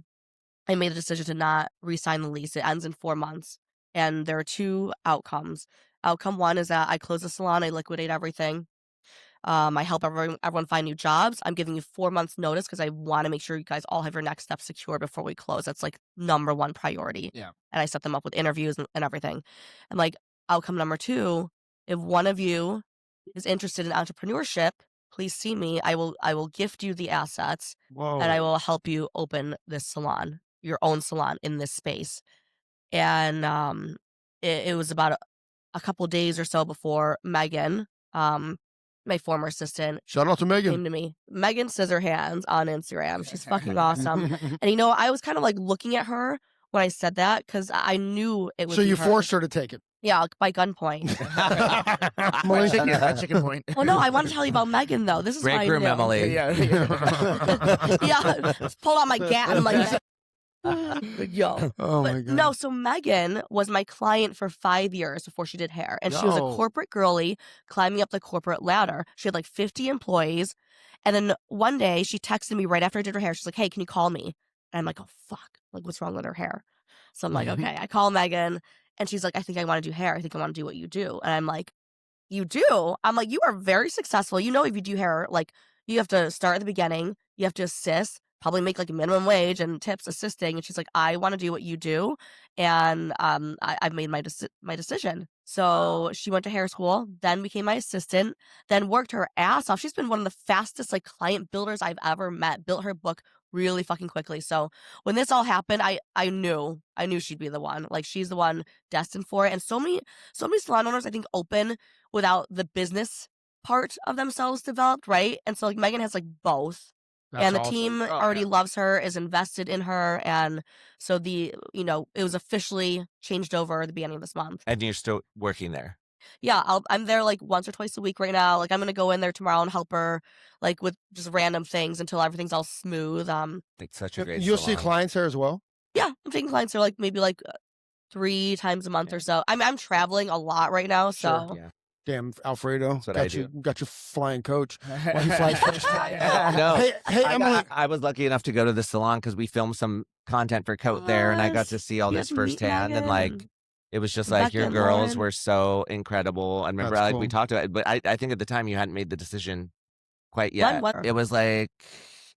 S4: made the decision to not re-sign the lease. It ends in 4 months. And there are 2 outcomes. Outcome 1 is that I close the salon, I liquidate everything. I help everyone find new jobs. I'm giving you 4 months notice because I want to make sure you guys all have your next step secure before we close. That's like number 1 priority.
S2: Yeah.
S4: And I set them up with interviews and everything. And like, outcome number 2, if one of you is interested in entrepreneurship, please see me. I will gift you the assets.
S1: Whoa.
S4: And I will help you open this salon, your own salon in this space. And it was about a couple days or so before Megan, my former assistant,
S1: Shout out to Megan.
S4: came to me. Megan Scissorhands on Instagram. She's fucking awesome. And I was kind of like looking at her when I said that because I knew it would
S1: So
S4: be
S1: you
S4: her.
S1: forced her to take it.
S4: Yeah, like, by gunpoint.
S2: Chicken point.
S4: Well, no, I want to tell you about Megan though. This is
S3: Break
S4: why
S3: room,
S4: I knew.
S3: Emily.
S2: Yeah.
S4: Yeah, pulled out my gat. I'm like, yo.
S1: Oh my
S4: But
S1: god.
S4: no, so Megan was my client for 5 years before she did hair. And she was a
S1: Yo.
S4: corporate girly climbing up the corporate ladder. She had like 50 employees. And then one day she texted me right after I did her hair. She's like, hey, can you call me? And I'm like, oh, fuck. Like, what's wrong with her hair? So I'm like, okay. I call Megan and she's like, I think I want to do hair. I think I want to do what you do. And I'm like, you do? I'm like, you are very successful. If you do hair, like, you have to start at the beginning. You have to assist, probably make like a minimum wage and tips assisting. And she's like, I want to do what you do. And I've made my decision. So she went to hair school, then became my assistant, then worked her ass off. She's been one of the fastest like client builders I've ever met, built her book really fucking quickly. So when this all happened, I knew she'd be the one. Like, she's the one destined for it. And so many salon owners, I think, open without the business part of themselves developed, right? And so like Megan has like both.
S1: That's
S4: and the
S1: awesome.
S4: team already loves her, is invested in her, and so it was officially changed over at the beginning of this month.
S3: And you're still working there.
S4: Yeah, I'm there like once or twice a week right now. Like, I'm gonna go in there tomorrow and help her like with just random things until everything's all smooth.
S3: It's such a great
S1: You'll see
S3: salon.
S1: clients there as well.
S4: Yeah, I'm taking clients there like maybe like 3 times a month or so. I'm traveling a lot right now, so
S3: Yeah.
S1: Damn, Alfredo.
S3: That's what I
S1: Got your flying coach. While he flies first.
S3: No.
S1: Hey, Emily.
S3: I was lucky enough to go to the salon because we filmed some content for Qoat there, and I got to see all
S4: You
S3: this
S4: got to meet
S3: firsthand. And like,
S4: Megan.
S3: it was just
S4: Becca
S3: like your
S4: and
S3: girls
S4: Lauren.
S3: were so incredible. And remember,
S1: That's
S3: like we
S1: cool.
S3: talked about it, but I think at the time you hadn't made the decision quite yet.
S4: When?
S3: It was like,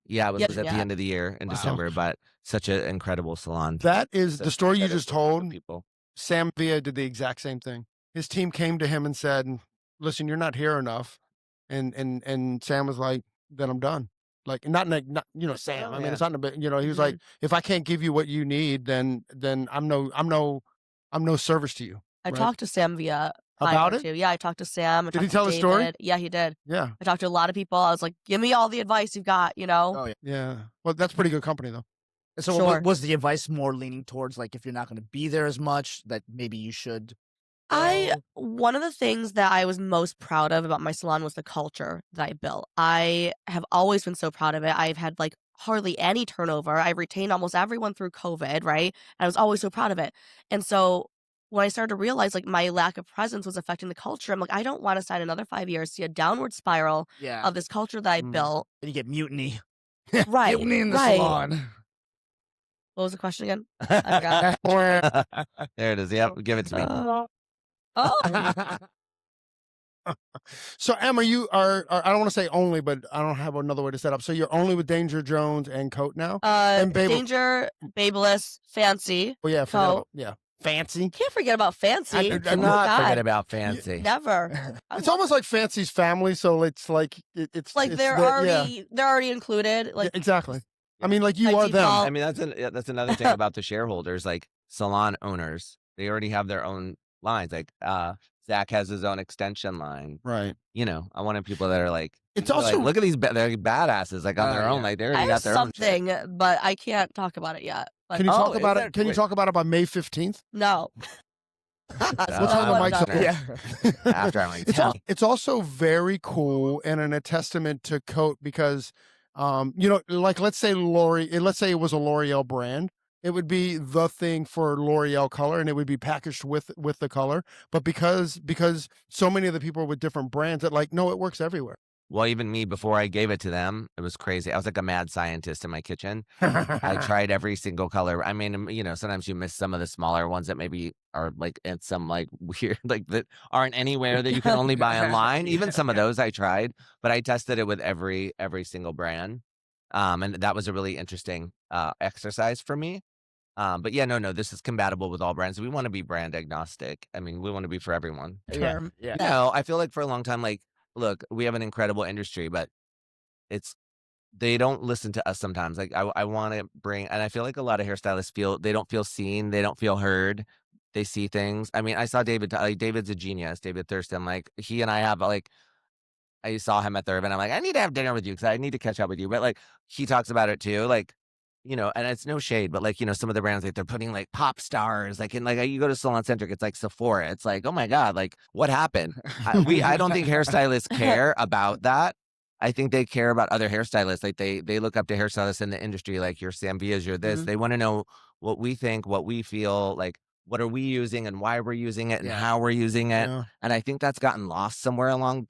S3: it was
S4: Yeah,
S3: at the
S4: yeah.
S3: end of the year in
S1: Wow.
S3: December, but such an incredible salon.
S1: That is the
S3: Such
S1: story you
S3: incredible
S1: just told.
S3: People.
S1: Sam Villa did the exact same thing. His team came to him and said, listen, you're not here enough. And Sam was like, then I'm done. Like, not Sam. I mean, it's not a bit, he was like, if I can't give you what you need, then I'm no service to you.
S4: I
S1: Right.
S4: talked to Sam via
S1: About
S4: Fiverr,
S1: it?
S4: too. Yeah, I talked to Sam. I
S1: Did he
S4: talked to
S1: tell the story?
S4: David. Yeah, he did.
S1: Yeah.
S4: I talked to a lot of people. I was like, give me all the advice you've got,
S2: Oh, yeah.
S1: Yeah. Well, that's pretty good company though.
S2: So
S4: Sure.
S2: was the advice more leaning towards like if you're not going to be there as much, that maybe you should?
S4: One of the things that I was most proud of about my salon was the culture that I built. I have always been so proud of it. I've had like hardly any turnover. I retained almost everyone through COVID, right? And I was always so proud of it. And so when I started to realize like my lack of presence was affecting the culture, I'm like, I don't want to sign another 5 years, see a downward spiral
S2: Yeah.
S4: of this culture that I built.
S2: You get mutiny.
S4: Right.
S2: Mutiny in the
S4: right.
S2: salon.
S4: What was the question again? I forgot.
S3: There it is. Yep, give it to me.
S4: Oh.
S1: So Emma, you are I don't want to say only, but I don't have another way to set up. So you're only with Danger Jones and Qoat now? And
S4: Danger, Babeless, Fancy.
S1: Oh yeah,
S4: Qoat.
S1: Fancy.
S4: Can't forget about Fancy.
S3: Do
S4: Oh,
S3: not
S4: God.
S3: forget about Fancy.
S4: Never.
S1: It's almost like Fancy's family, so it's like it's
S4: Like
S1: it's
S4: they're already included. Like
S1: exactly. I mean, like you
S4: by
S1: are them.
S4: default.
S3: I mean, that's another thing about the shareholders, like salon owners. They already have their own lines. Like Zach has his own extension line.
S1: Right.
S3: You know, I wanted people that are like,
S1: It's also
S3: look at these, they're badasses, like on their own. Like they already
S4: I
S3: got
S4: have
S3: their own shit.
S4: something, but I can't talk about it yet. But,
S1: Can you talk about
S3: is
S1: it? Can you
S3: there-
S1: talk about it by May 15th?
S4: No.
S1: What time the mic's up?
S3: Yeah. After I'm like,
S1: It's also very cool and a testament to Qoat because, you know, like let's say it was a L'Oreal brand. It would be the thing for L'Oreal color, and it would be packaged with the color. But because so many of the people are with different brands, that like no, it works everywhere.
S3: Well, even me, before I gave it to them, it was crazy. I was like a mad scientist in my kitchen. I tried every single color. I mean, you know, sometimes you miss some of the smaller ones that maybe are like in some like weird, like that aren't anywhere that you can only buy online. Even some of those I tried, but I tested it with every single brand. And that was a really interesting exercise for me. But yeah, no, this is compatible with all brands. We want to be brand agnostic. I mean, we want to be for everyone.
S2: Yeah.
S3: No, I feel like for a long time, like, look, we have an incredible industry, but they don't listen to us sometimes. Like I want to bring, and I feel like a lot of hairstylists they don't feel seen. They don't feel heard. They see things. I mean, I saw David, like David's a genius, David Thurston. Like he and I have like, I saw him at the event. I'm like, I need to have dinner with you because I need to catch up with you. But like, he talks about it too. Like, you know, and it's no shade, but like, you know, some of the brands, like they're putting like pop stars, like in like, you go to Salon Centric, it's like Sephora. It's like, oh my God, like what happened? I don't think hairstylists care about that. I think they care about other hairstylists. Like they look up to hairstylists in the industry, like your Sam Vias, you're this. They want to know what we think, what we feel, like what are we using and why we're using it and how we're using it. Yeah. And I think that's gotten lost somewhere along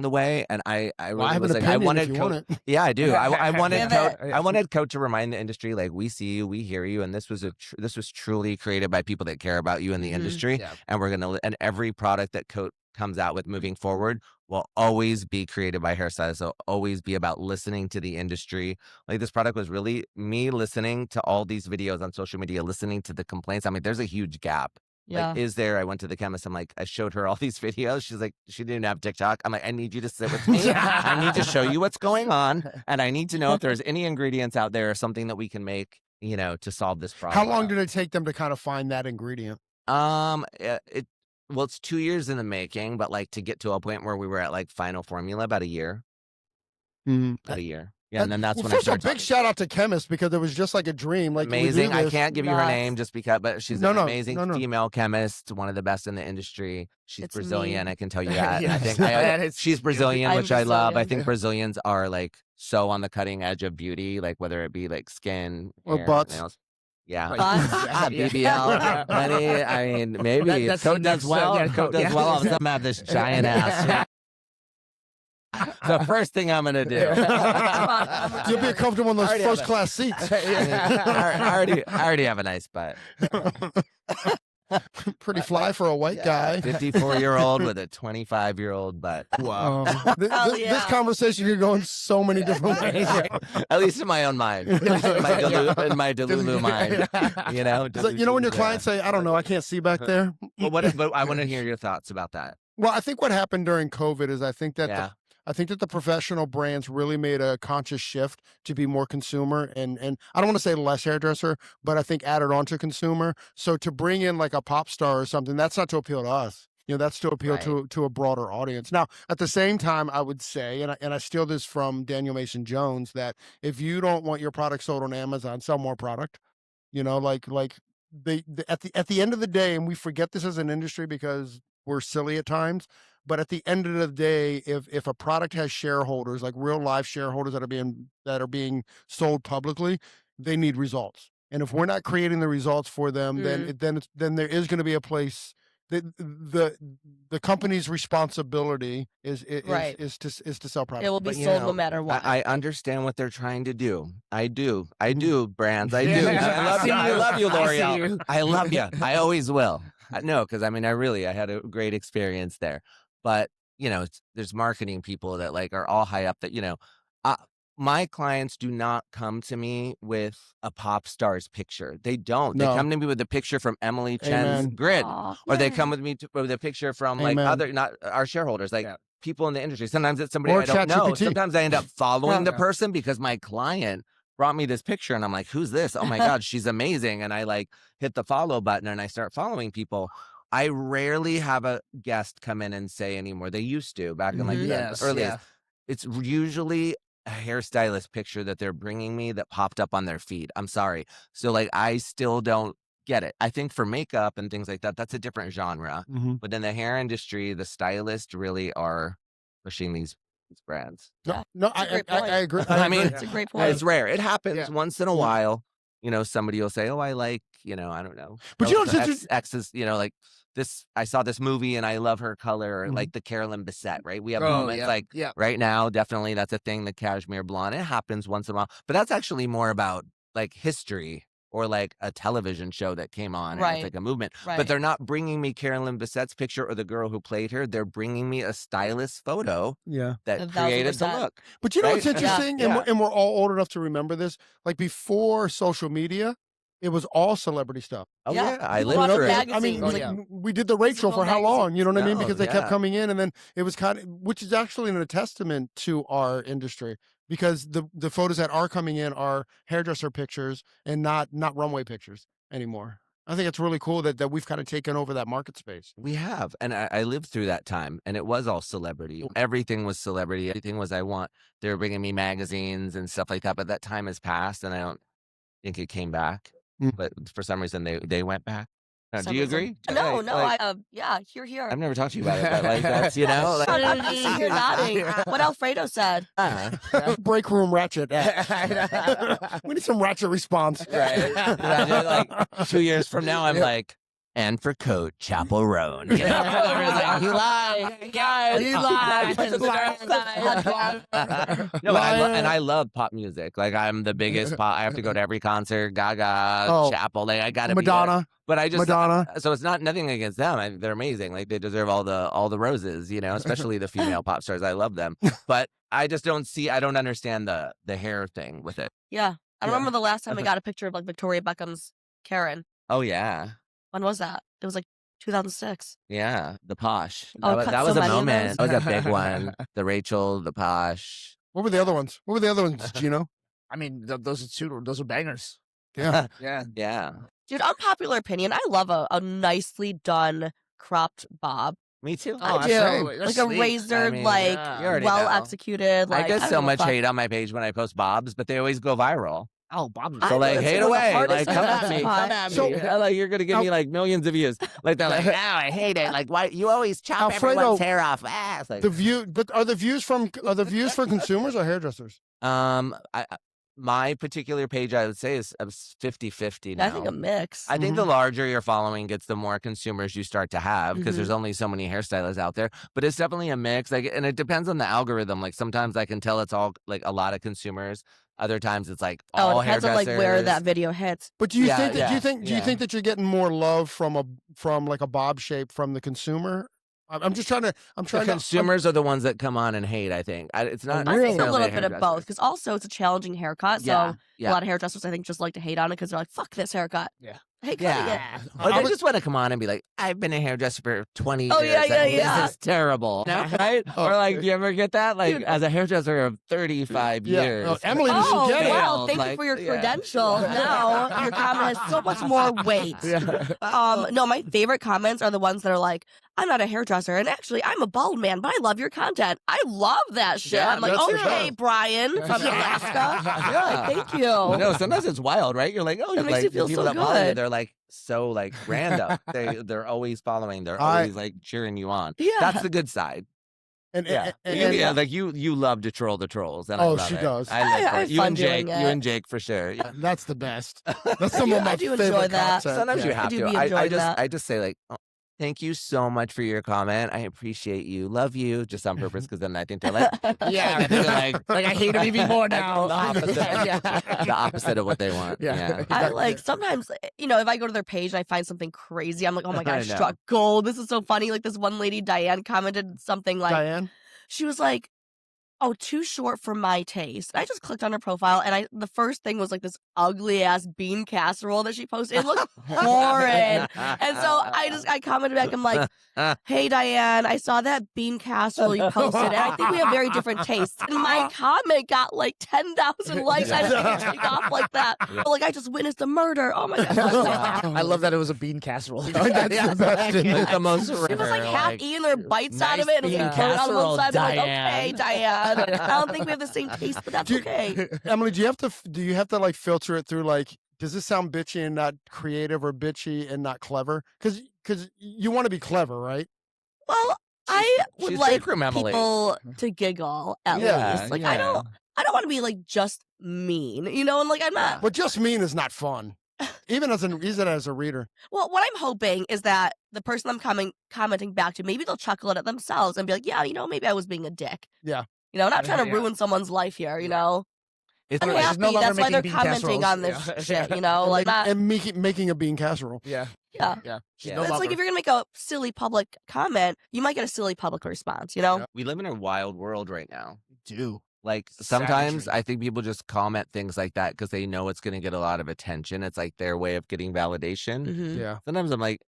S3: the way. And I really was like, I wanted Qoat. Yeah, I do. I wanted Qoat. I wanted Qoat to remind the industry, like we see you, we hear you, and this was truly created by people that care about you in the industry. Yeah. And and every product that Qoat comes out with moving forward will always be created by hairstylists. So always be about listening to the industry. Like this product was really me listening to all these videos on social media, listening to the complaints. I mean, there's a huge gap. Yeah. Like, I went to the chemist. I'm like, I showed her all these videos. She's like, she didn't have TikTok. I'm like, I need you to sit with me. I need to show you what's going on. And I need to know if there's any ingredients out there or something that we can make, you know, to solve this problem.
S1: How long did it take them to kind of find that ingredient?
S3: Well, it's 2 years in the making, but like to get to a point where we were at like final formula, about a year. About a year. Yeah, and then that's when I started.
S1: A big shout out to chemists because it was just like a dream. Like
S3: amazing. I can't give you her name just because, but she's an amazing female chemist, one of the best in the industry. She's Brazilian. I can tell you that. I think she's Brazilian, which I love. I think Brazilians are like so on the cutting edge of beauty, like whether it be like skin
S1: or butts.
S3: Nails. Yeah, BBL, honey. I mean, maybe Qoat does well. Qoat does well. All of a sudden, I have this giant ass. The first thing I'm gonna do.
S1: You'll be comfortable in those first class seats.
S3: I already have a nice butt.
S1: Pretty fly for a white guy.
S3: 54-year-old with a 25-year-old butt. Wow.
S1: This conversation could go in so many different ways.
S3: At least in my own mind. In my Delulu mind. You know?
S1: So, you know when your clients say, I don't know, I can't see back there?
S3: But I want to hear your thoughts about that.
S1: Well, I think what happened during COVID is I think that the professional brands really made a conscious shift to be more consumer and I don't want to say less hairdresser, but I think added on to consumer. So to bring in like a pop star or something, that's not to appeal to us. You know, that's to appeal to a broader audience. Now, at the same time, I would say, and I steal this from Daniel Mason Jones, that if you don't want your product sold on Amazon, sell more product. You know, like at the end of the day, and we forget this as an industry because we're silly at times. But at the end of the day, if a product has shareholders, like real live shareholders that are being sold publicly, they need results. And if we're not creating the results for them, then there is going to be a place the company's responsibility is
S4: Right.
S1: to sell product.
S4: It will be
S3: But, you
S4: sold
S3: know,
S4: no matter what.
S3: I understand what they're trying to do. I do. I
S1: Mhm.
S3: do, brands. I do.
S2: Yeah,
S3: I love
S2: I
S3: you.
S2: see
S3: I
S2: you.
S3: love you,
S2: I see
S3: L'Oreal.
S2: you.
S3: I love you. I always will. No, because I mean, I had a great experience there. But you know, there's marketing people that like are all high up. That uh, my clients do not come to me with a pop star's picture. They don't. They
S1: No.
S3: come to me with a picture from Emily Chen's
S1: Amen.
S3: grid,
S4: Aw,
S3: or they
S4: yeah.
S3: come with me with a picture from like
S1: Amen.
S3: other, not our shareholders, like
S2: Yeah.
S3: people in the industry. Sometimes it's somebody
S1: Or
S3: I don't know.
S1: ChatGPT.
S3: Sometimes I end up following the
S2: Yeah.
S3: person because my client brought me this picture and I'm like, who's this? Oh my God, she's amazing. And I like hit the follow button and I start following people. I rarely have a guest come in and say anymore. They used to back in like
S4: Mhm.
S3: the
S2: Yes,
S3: earliest.
S2: yeah.
S3: It's usually a hairstylist picture that they're bringing me that popped up on their feed. I'm sorry. So like, I still don't get it. I think for makeup and things like that, that's a different genre.
S1: Mhm.
S3: But in the hair industry, the stylists really are pushing these brands.
S1: No,
S4: Yeah,
S1: no,
S4: that's a great point.
S1: I agree.
S3: I mean,
S4: It's a great point.
S3: It's rare. It happens
S2: Yeah.
S3: once in a
S1: Yeah.
S3: while. Somebody will say, "Oh, I like, I don't know."
S1: But you know, since
S3: X's, like this. I saw this movie and I love her color, or
S1: Mhm.
S3: like the Carolyn Bessette, right? We have
S2: Oh,
S3: moments
S2: yeah,
S3: like
S2: yeah.
S3: right now, definitely that's a thing. The cashmere blonde, it happens once in a while, but that's actually more about like history or like a television show that came on, and
S4: Right.
S3: it's like a movement.
S4: Right.
S3: But they're not bringing me Carolyn Bessette's picture or the girl who played her. They're bringing me a stylist photo
S1: yeah.
S3: that
S4: 1,000%.
S3: created the look.
S1: But you know what's
S3: Right?
S1: interesting,
S3: Yeah.
S1: and we're all old enough to remember this. Like before social media, it was all celebrity stuff.
S3: Oh
S4: Yeah.
S3: yeah, I
S4: People
S3: lived
S4: watch
S3: through it.
S1: I mean,
S4: magazines,
S2: Oh,
S1: like,
S2: yeah.
S1: we did the Rachel
S4: Physical
S1: for how long?
S4: magazines.
S1: You know what I mean?
S3: No,
S1: Because they kept
S3: yeah.
S1: coming in, and then it was kind of, which is actually a testament to our industry, because the photos that are coming in are hairdresser pictures and not runway pictures anymore. I think it's really cool that we've kind of taken over that market space.
S3: We have. And I lived through that time and it was all celebrity. Everything was celebrity. Everything was I want. They were bringing me magazines and stuff like that. But that time has passed and I don't think it came back.
S1: Mm.
S3: But for some reason they went back. Do
S4: Some
S3: you
S4: reason.
S3: agree?
S4: No,
S3: Like-
S4: no,
S3: like,
S4: yeah, here.
S3: I've never talked to you about it, but like that's like,
S4: I'm just sitting here nodding. What Alfredo said.
S1: Break room ratchet. We need some ratchet response.
S3: right. Imagine, like 2 years from now, I'm like, and for Qoat, Chapel Roan. You know? Everyone's like, he lied.
S2: He lied.
S3: No, and I love pop music. Like I'm the biggest pop. I have to go to every concert. Gaga,
S1: Oh,
S3: Chapel. Like I gotta be there.
S1: Madonna.
S3: But I just
S1: Madonna.
S3: So it's nothing against them. They're amazing. Like they deserve all the roses. Especially the female pop stars. I love them. But I just don't understand the hair thing with it.
S4: Yeah. I
S1: Yeah.
S4: remember the last time I got a picture of like Victoria Beckham's Karen.
S3: Oh yeah.
S4: When was that? It was like 2006.
S3: Yeah, the posh.
S4: Oh,
S3: That
S4: cut
S3: was
S4: so
S3: a
S4: many of
S3: moment.
S4: those.
S3: That was a big one. The Rachel, the posh.
S1: What were the other ones? Gino?
S2: I mean, those are bangers.
S1: Yeah.
S2: Yeah.
S3: Yeah.
S4: Dude, unpopular opinion. I love a nicely done cropped bob.
S3: Me too.
S2: Oh,
S4: I do.
S2: absolutely. They're
S4: Like a
S2: sleek.
S4: razer,
S3: I mean,
S4: like
S2: yeah.
S3: You already
S4: well
S3: know.
S4: executed. Like
S3: I get
S4: don't
S3: so
S4: give a
S3: much
S4: fuck.
S3: hate on my page when I post bobs, but they always go viral.
S2: Oh, Bob.
S4: I
S3: So
S4: know,
S3: like,
S4: it's
S3: hate
S4: one of the
S3: away.
S4: hardest
S3: Like, come at
S4: things
S3: me.
S4: to
S3: Come
S4: find.
S3: at me.
S1: So-
S3: Like, you're gonna give me like millions of views. Like they're like, "Now I hate it. Like, why you always chop
S1: Alfredo,
S3: everyone's hair off?" It's like,
S1: But are the views for consumers or hairdressers?
S3: my particular page, I would say is 50-50 now.
S4: I think a mix.
S3: I think the larger your following gets, the more consumers you start to have because there's only so many hairstylists out there. But it's definitely a mix. Like, and it depends on the algorithm. Like sometimes I can tell it's all like a lot of consumers. Other times it's like all
S4: it depends on
S3: hairdressers.
S4: like where that video hits.
S1: But do you
S3: Yeah,
S1: think that
S3: yeah,
S1: do you think that you're getting more love from like a bob shape from the consumer? I'm trying
S3: The
S1: to
S3: consumers are the ones that come on and hate. I think it's not.
S4: I think a
S3: necessarily
S4: little bit of
S3: hairdressers.
S4: both because also it's a challenging haircut. So
S3: Yeah.
S4: a lot of hairdressers I think just like to hate on it because they're like, "Fuck this haircut."
S2: Yeah.
S4: I hate cutting it.
S3: Yeah. Or
S1: I
S3: they
S1: was-
S3: just want to come on and be like, I've been a hairdresser for 20
S4: Oh,
S3: years.
S4: yeah, yeah,
S3: and
S4: yeah.
S3: This is terrible. Right?
S1: Oh,
S3: or like, do you ever get that? Like,
S4: Dude.
S3: as a hairdresser of 35
S1: Yeah.
S3: years.
S1: Oh, Emily doesn't
S4: Oh,
S1: get it.
S4: wow. Thank you
S3: Like,
S4: for your
S3: yeah.
S4: credentials. Now your comment has so much more weight. No, my favorite comments are the ones that are like, I'm not a hairdresser, and actually, I'm a bald man, but I love your content. I love that shit.
S3: Yeah,
S4: I'm like,
S1: that's for
S4: okay,
S1: sure.
S4: Brian from Alaska.
S3: Yeah.
S4: Thank you.
S3: No, sometimes it's wild, right? You're like, oh,
S4: It makes
S3: like
S4: you feel
S3: the people
S4: so
S3: that follow you,
S4: good.
S3: they're like so like random. They're always following. They're
S1: I-
S3: always like cheering you on.
S4: Yeah.
S3: That's the good side.
S1: And,
S3: Yeah,
S1: and-
S3: yeah. Like you love to troll the trolls. And I
S1: Oh,
S3: love
S1: she
S3: it.
S1: does.
S3: I live
S4: I
S3: for
S4: have
S3: it. You
S4: fun
S3: and Jake.
S4: doing
S3: You
S4: it.
S3: and Jake for sure. Yeah.
S1: That's the best. That's some
S4: Yeah,
S1: of my
S4: I do
S1: favorite
S4: enjoy that.
S1: content.
S3: Sometimes
S1: Yeah.
S3: you have
S4: do
S3: to.
S4: be enjoying that.
S3: I just say like, Thank you so much for your comment. I appreciate you. Love you. Just on purpose, because then I think they're like,
S2: Yeah,
S3: they're
S2: like I hate him even more now.
S3: the opposite,
S2: Yeah.
S3: the opposite of what they want. Yeah.
S4: I like sometimes, if I go to their page and I find something crazy, I'm like, oh my
S3: I
S4: gosh,
S3: know.
S4: struck gold. This is so funny. Like this one lady, Diane, commented something like,
S1: Diane?
S4: she was like, oh, too short for my taste. And I just clicked on her profile, and the first thing was like this ugly ass bean casserole that she posted. It looked horrid. And so I commented back. I'm like, hey Diane, I saw that bean casserole you posted, and I think we have very different tastes. And my comment got like 10,000 likes. I didn't take off like that. But, like I just witnessed a murder. Oh my god.
S2: I love that it was a bean casserole.
S1: That's the best thing.
S3: Like the most
S4: She was like
S3: rare,
S4: half eating their bites out of
S3: nice
S4: it, and it was
S3: bean
S4: like burnt on one
S3: casserole,
S4: side. I'm like, okay,
S3: Diane.
S4: Diane. I don't think we have the same taste, but that's
S1: Do you-
S4: okay.
S1: Emily, do you have to like filter it through like, does this sound bitchy and not creative, or bitchy and not clever? Because you want to be clever, right?
S4: Well, I would
S3: she's
S4: like
S3: straight from Emily.
S4: people to giggle at
S1: Yeah,
S4: least. Like I don't want to be like just mean, and like I'm not.
S1: But just mean is not fun, even as a reader.
S4: Well, what I'm hoping is that the person I'm commenting back to, maybe they'll chuckle at it themselves and be like, yeah, maybe I was being a dick.
S1: Yeah.
S4: Not trying to
S2: Yeah.
S4: ruin someone's life here,
S3: It's
S4: I'm
S2: She's
S4: happy.
S2: no longer
S4: That's why
S2: making
S4: they're
S2: bean
S4: commenting
S2: casseroles.
S4: on this
S2: Yeah.
S4: shit, like not.
S1: And making a bean casserole.
S2: Yeah.
S4: Yeah.
S2: Yeah. She's
S3: Yeah.
S2: no
S4: It's
S2: longer.
S4: like if you're gonna make a silly public comment, you might get a silly public response,
S3: we live in a wild world right now.
S2: do.
S3: Like
S2: It's
S3: sometimes
S2: savagery.
S3: I think people just comment things like that because they know it's going to get a lot of attention. It's like their way of getting validation.
S4: Mhm.
S1: Yeah.
S3: Sometimes I'm like,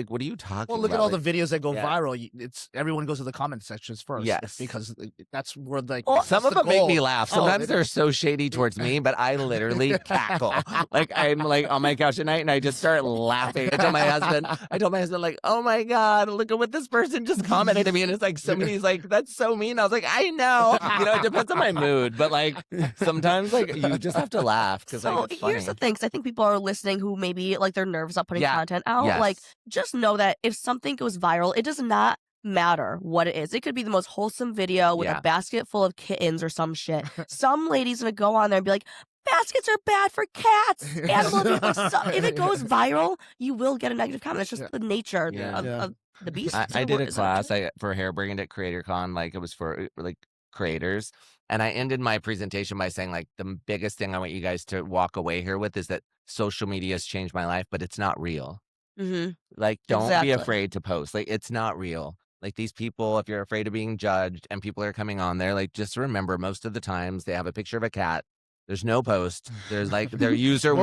S3: what are you talking
S2: Well, look
S3: about?
S2: at all
S3: Like,
S2: the videos that go
S3: yeah.
S2: viral. It's everyone goes to the comment sections first.
S3: Yes.
S2: because that's where like
S4: Well,
S3: Some
S2: that's
S3: of
S2: the
S3: them make me
S2: goal.
S3: laugh.
S2: Oh,
S3: Sometimes
S2: they-
S3: they're so shady towards me, but I literally cackle. Like I'm like on my couch at night and I just start laughing. I told my husband, like, oh my God, look at what this person just commented to me. And it's like somebody's like, that's so mean. I was like, I know. It depends on my mood. But like sometimes like you just have to laugh because
S4: So
S3: like it's funny.
S4: here's the thing, 'cause I think people are listening who maybe like they're nervous about putting
S3: Yeah.
S4: content out.
S3: Yes.
S4: Like, just know that if something goes viral, it does not matter what it is. It could be the most wholesome video with
S3: Yeah.
S4: a basket full of kittens or some shit. Some lady's gonna go on there and be like, baskets are bad for cats. Animal abuse. Like, if it goes viral, you will get a negative comment. It's just the nature
S3: Yeah.
S4: of the beast.
S3: I did a
S4: Is that
S3: class
S4: true?
S3: for hair brand at CreatorCon, like it was for like creators. And I ended my presentation by saying like the biggest thing I want you guys to walk away here with is that social media has changed my life, but it's not real.
S4: Mhm.
S3: Like don't
S4: Exactly.
S3: be afraid to post. Like it's not real. Like these people, if you're afraid of being judged and people are coming on there, like just remember most of the times they have a picture of a cat. There's no post. There's like their user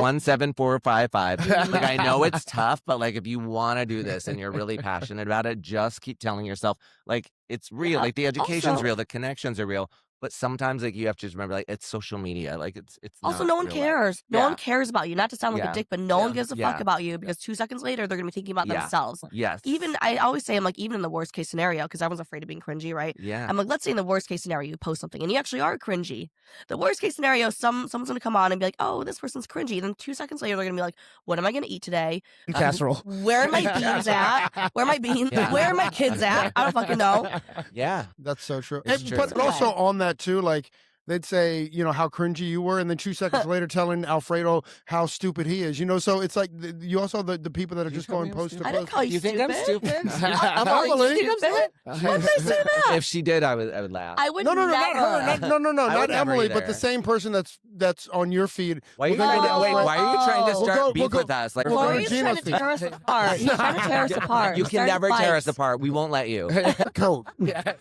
S3: 17455. Like I know it's tough, but like if you want to do this and you're really passionate about it, just keep telling yourself like it's real.
S4: Yeah.
S3: Like the education's
S4: Also-
S3: real, the connections are real. But sometimes like you have to just remember like it's social media. Like it's
S4: Also,
S3: not
S4: no one
S3: real life.
S4: cares. No
S3: Yeah.
S4: one cares about you. Not to sound like
S3: Yeah.
S4: a dick, but no one
S2: Yeah.
S4: gives a
S3: Yeah.
S4: fuck about you because 2 seconds later they're gonna be thinking about
S3: Yeah.
S4: themselves.
S3: Yes.
S4: Even I always say, I'm like, even in the worst case scenario, because everyone's afraid of being cringy, right?
S3: Yeah.
S4: I'm like, let's say in the worst case scenario, you post something and you actually are cringy. The worst case scenario, someone's gonna come on and be like, oh, this person's cringy. Then 2 seconds later, they're gonna be like, what am I gonna eat today?
S2: casserole.
S4: Where are my beans at? Where are my beans?
S3: Yeah.
S4: Where are my kids at? I don't fucking know.
S3: Yeah.
S1: That's so true.
S3: It's
S1: And-
S3: true.
S1: But also on that too, like they'd say, how cringy you were, and then 2 seconds later telling Alfredo how stupid he is. So it's like you also the people that are
S3: You
S1: just
S3: call
S1: going
S3: me I'm
S1: post to
S3: stupid?
S4: I didn't
S1: post.
S4: call you
S3: You think I'm stupid?
S4: I'm
S1: Emily,
S4: like,
S1: you
S4: stupid? When did I say that?
S3: If she did, I would laugh.
S4: I would
S1: No, not
S4: never.
S1: her. No,
S3: I
S1: not
S3: would never
S1: Emily, but the
S3: either.
S1: same person that's on your feed.
S3: Why are you
S1: We'll
S3: trying
S1: go-
S3: to wait? Why are you trying to
S4: Oh.
S3: start
S1: We'll go-
S3: beef
S1: we'll go-
S3: with us? Like
S1: we'll go to
S4: Corey's trying to
S1: Gino's
S4: tear us apart. He's trying to tear us apart.
S3: you can
S4: Starting
S3: never tear us
S4: fights.
S3: apart. We won't let you.
S1: Coat.
S2: yeah.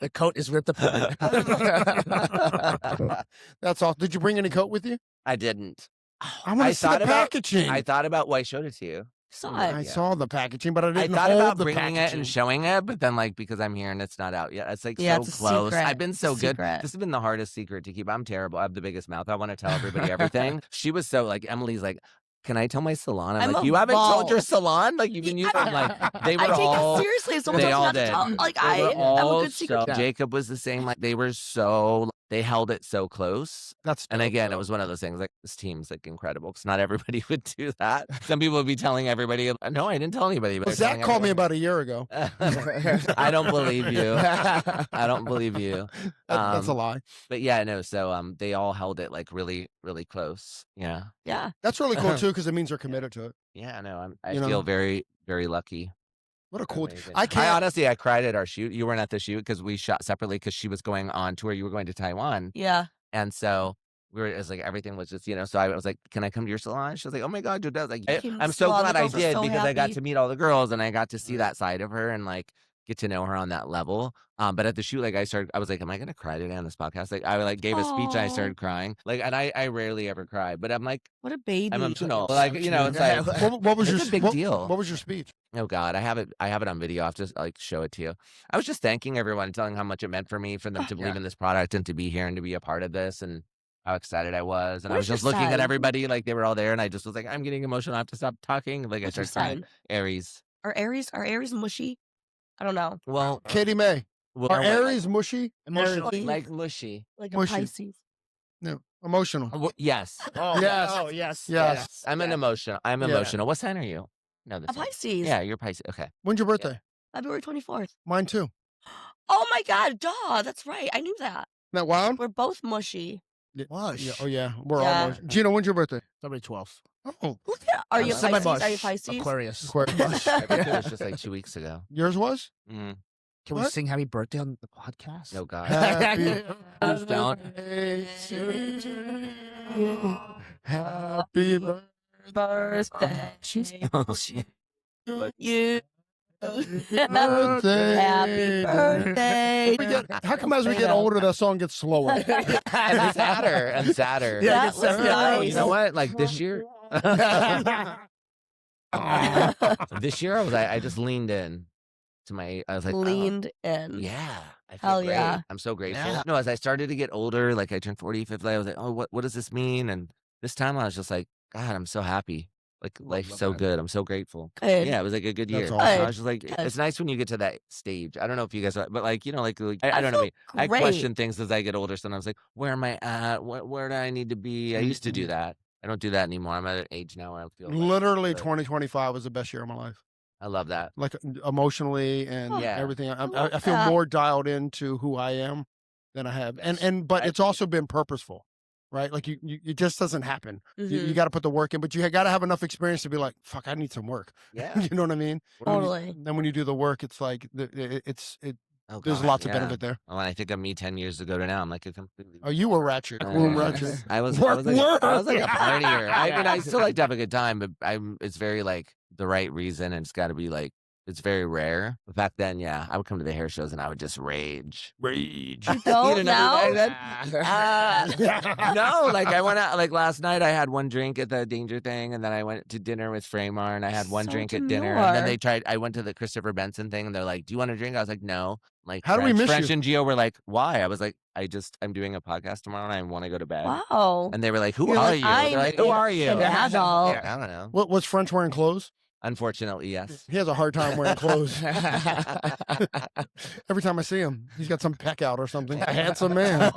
S2: The coat is ripped apart.
S1: That's all. Did you bring any coat with you?
S3: I didn't.
S1: I want
S3: I
S1: to see the
S3: thought about-
S1: packaging.
S3: I thought about. Well, I showed it to you.
S4: Saw
S1: I
S4: it.
S1: saw the packaging, but I
S3: I
S1: didn't
S3: thought
S1: hold
S3: about
S1: the
S3: bringing it
S1: packaging.
S3: and showing it, but then like because I'm here and it's not out yet, it's like
S4: Yeah,
S3: so
S4: it's a
S3: close.
S4: secret.
S3: I've been so good.
S4: Secret.
S3: This has been the hardest secret to keep. I'm terrible. I have the biggest mouth. I want to tell everybody everything. She was so like Emily's like. Can I tell my salon? I'm
S4: I'm
S3: like,
S4: a
S3: you haven't told your
S4: ball.
S3: salon? Like you've been using like they were
S4: I take
S3: all
S4: it seriously. If someone
S3: they
S4: tells me
S3: all
S4: not to
S3: did.
S4: tell, like
S3: They
S4: I
S3: were
S4: am a
S3: all
S4: good secret.
S3: so- Jacob was the same. Like they were so they held it so close. And
S1: dope,
S3: again,
S1: though.
S3: it was one of those things like this team's like incredible because not everybody would do that. Some people would be telling everybody, no, I didn't tell anybody. But
S1: Well, Zach called me about a year ago.
S3: I don't believe you. I don't believe you.
S1: That's a lie.
S3: But yeah, no. So they all held it like really, really close. Yeah.
S4: Yeah.
S1: That's really cool too because it means they're committed to it.
S3: Yeah, no, I
S1: You know?
S3: feel very, very lucky.
S1: What a cool.
S3: Amazing.
S1: I can't.
S3: honestly, I cried at our shoot. You weren't at the shoot because we shot separately because she was going on tour. You were going to Taiwan.
S4: Yeah.
S3: And so it was like everything was just, so I was like, can I come to your salon? She was like, oh my God, Joe. Like, I'm so
S4: Salon, the
S3: glad I
S4: girls are
S3: did
S4: so
S3: because I got
S4: happy.
S3: to meet all the girls and I got to see that side of her and like get to know her on that level. But at the shoot, like I was like, am I going to cry today on this podcast? Like I like gave a speech and I started crying. Like, and I rarely ever cry, but I'm like,
S4: What a baby.
S3: I'm emotional. Like, it's like,
S1: What was
S3: it's
S1: your
S3: a big deal.
S1: What was your speech?
S3: Oh God, I have it on video. I'll just like show it to you. I was just thanking everyone, telling how much it meant for me, for them to believe in this product and to be here and to be a part of this and how excited I was. And I was
S4: Where's
S3: just
S4: your
S3: looking at
S4: sign?
S3: everybody like they were all there and I just was like, I'm getting emotional. I have to stop talking. Like
S4: What's
S3: I
S4: your
S3: started crying.
S4: sign?
S3: Aries.
S4: Are Aries mushy? I don't know.
S3: Well,
S1: Katie May.
S3: well,
S1: Are Aries mushy?
S2: Emotionally.
S3: like mushy.
S4: Like
S1: Mushy.
S4: a Pisces.
S1: No, emotional.
S3: Yes.
S2: Oh,
S1: Yes.
S2: Oh, yes.
S1: Yes.
S3: I'm an emotional. I'm
S1: Yeah.
S3: emotional. What sign are you? No,
S4: A
S3: that's not.
S4: Pisces.
S3: Yeah, you're Pisces. Okay.
S1: When's your birthday?
S4: February 24th.
S1: Mine too.
S4: Oh my God, duh. That's right. I knew that.
S1: Isn't that wild?
S4: We're both mushy.
S2: Mush.
S1: Yeah. Oh yeah, we're
S4: Yeah.
S1: all. Gino, when's your birthday?
S2: February 12th.
S1: Oh,
S4: Are you a
S2: Semi-mush.
S4: Pisces? Are you Pisces?
S2: Aquarius.
S1: Aquarius.
S3: My birthday was just like 2 weeks ago.
S1: Yours was?
S3: Mm.
S2: Can we
S1: What?
S2: sing happy birthday on the podcast?
S3: No God.
S1: Happy
S3: Please don't.
S1: birthday to you. Happy
S4: Birthday.
S3: Oh, shit.
S4: You.
S1: birthday.
S4: Happy birthday.
S1: How come as we get older, that song gets slower?
S3: and sadder and sadder.
S2: Yeah,
S4: That
S2: it's
S4: was
S2: so
S4: nice.
S3: You know what? Like this year, this year I just leaned in to my. I was like,
S4: Leaned in.
S3: oh, yeah. I feel
S4: Hell
S3: great.
S4: yeah.
S3: I'm so grateful.
S2: Yeah.
S3: No, as I started to get older, like I turned 40, 50, I was like, oh, what does this mean? And this time I was just like, God, I'm so happy. Like life's so good. I'm so grateful.
S4: Good.
S3: Yeah, it was like a good year.
S1: That's
S3: So
S1: awesome.
S3: I was just like,
S4: Good.
S3: it's nice when you get to that stage. I don't know if you guys, but like, like I don't know.
S4: feel
S3: I
S4: great.
S3: question things as I get older. Sometimes like, where am I at? Where do I need to be? I used to do that. I don't do that anymore. I'm at an age now where I feel like,
S1: Literally,
S3: good.
S1: 2025 was the best year of my life.
S3: I love that.
S1: Like emotionally and
S4: Oh,
S3: Yeah.
S1: everything.
S4: love
S1: I feel
S4: that.
S1: more dialed into who I am than I have, but it's also been purposeful, right? Like it just doesn't happen. You
S4: Mhm.
S1: got to put the work in, but you got to have enough experience to be like, fuck, I need some work.
S3: Yeah.
S1: You know what I mean?
S4: Totally.
S1: Then when you do the work, it's like
S3: Oh,
S1: there's
S3: God,
S1: lots of
S3: yeah.
S1: benefit there.
S3: Well, I think of me 10 years ago to now. I'm like a completely.
S1: Oh, you were ratchet.
S3: Uh,
S1: Womb ratchet.
S3: I was
S1: Work,
S3: like
S1: work.
S3: I was like a partier. I mean, I
S2: Yeah.
S3: still like to have a good time, but it's very like the right reason, and it's got to be like it's very rare. But back then, yeah, I would come to the hair shows and I would just rage.
S1: Rage.
S4: You don't
S3: know,
S4: now?
S3: No, like I went out like last night. I had one drink at the Danger thing, and then I went to dinner with Fremar, and I had one
S4: So
S3: drink at dinner, and then
S4: demure.
S3: they tried. I went to the Christopher Benson thing, and they're like, "Do you want a drink?" I was like, "No." Like,
S1: How do we miss
S3: French
S1: you?
S3: and Gio were like, "Why?" I was like, I'm doing a podcast tomorrow, and I want to go to bed."
S4: Wow.
S3: And they were like, "Who
S4: You're
S3: are
S4: like,
S3: you?"
S4: I'm
S3: They're like, "Who are you?"
S4: an adult.
S3: I don't know.
S1: What was French wearing clothes?
S3: Unfortunately, yes.
S1: He has a hard time wearing clothes. Every time I see him, he's got some peck out or something. A handsome man.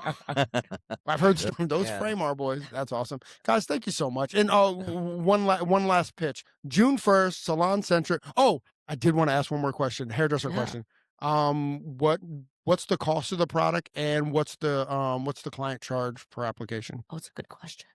S1: I've heard those
S3: Yeah.
S1: Fremar boys. That's awesome, guys. Thank you so much. And one last pitch. June 1st, Salon Centric. Oh, I did want to ask one more question. Hairdresser
S4: Yeah.
S1: question. What's the cost of the product and what's the client charge per application?
S4: Oh, it's a good question.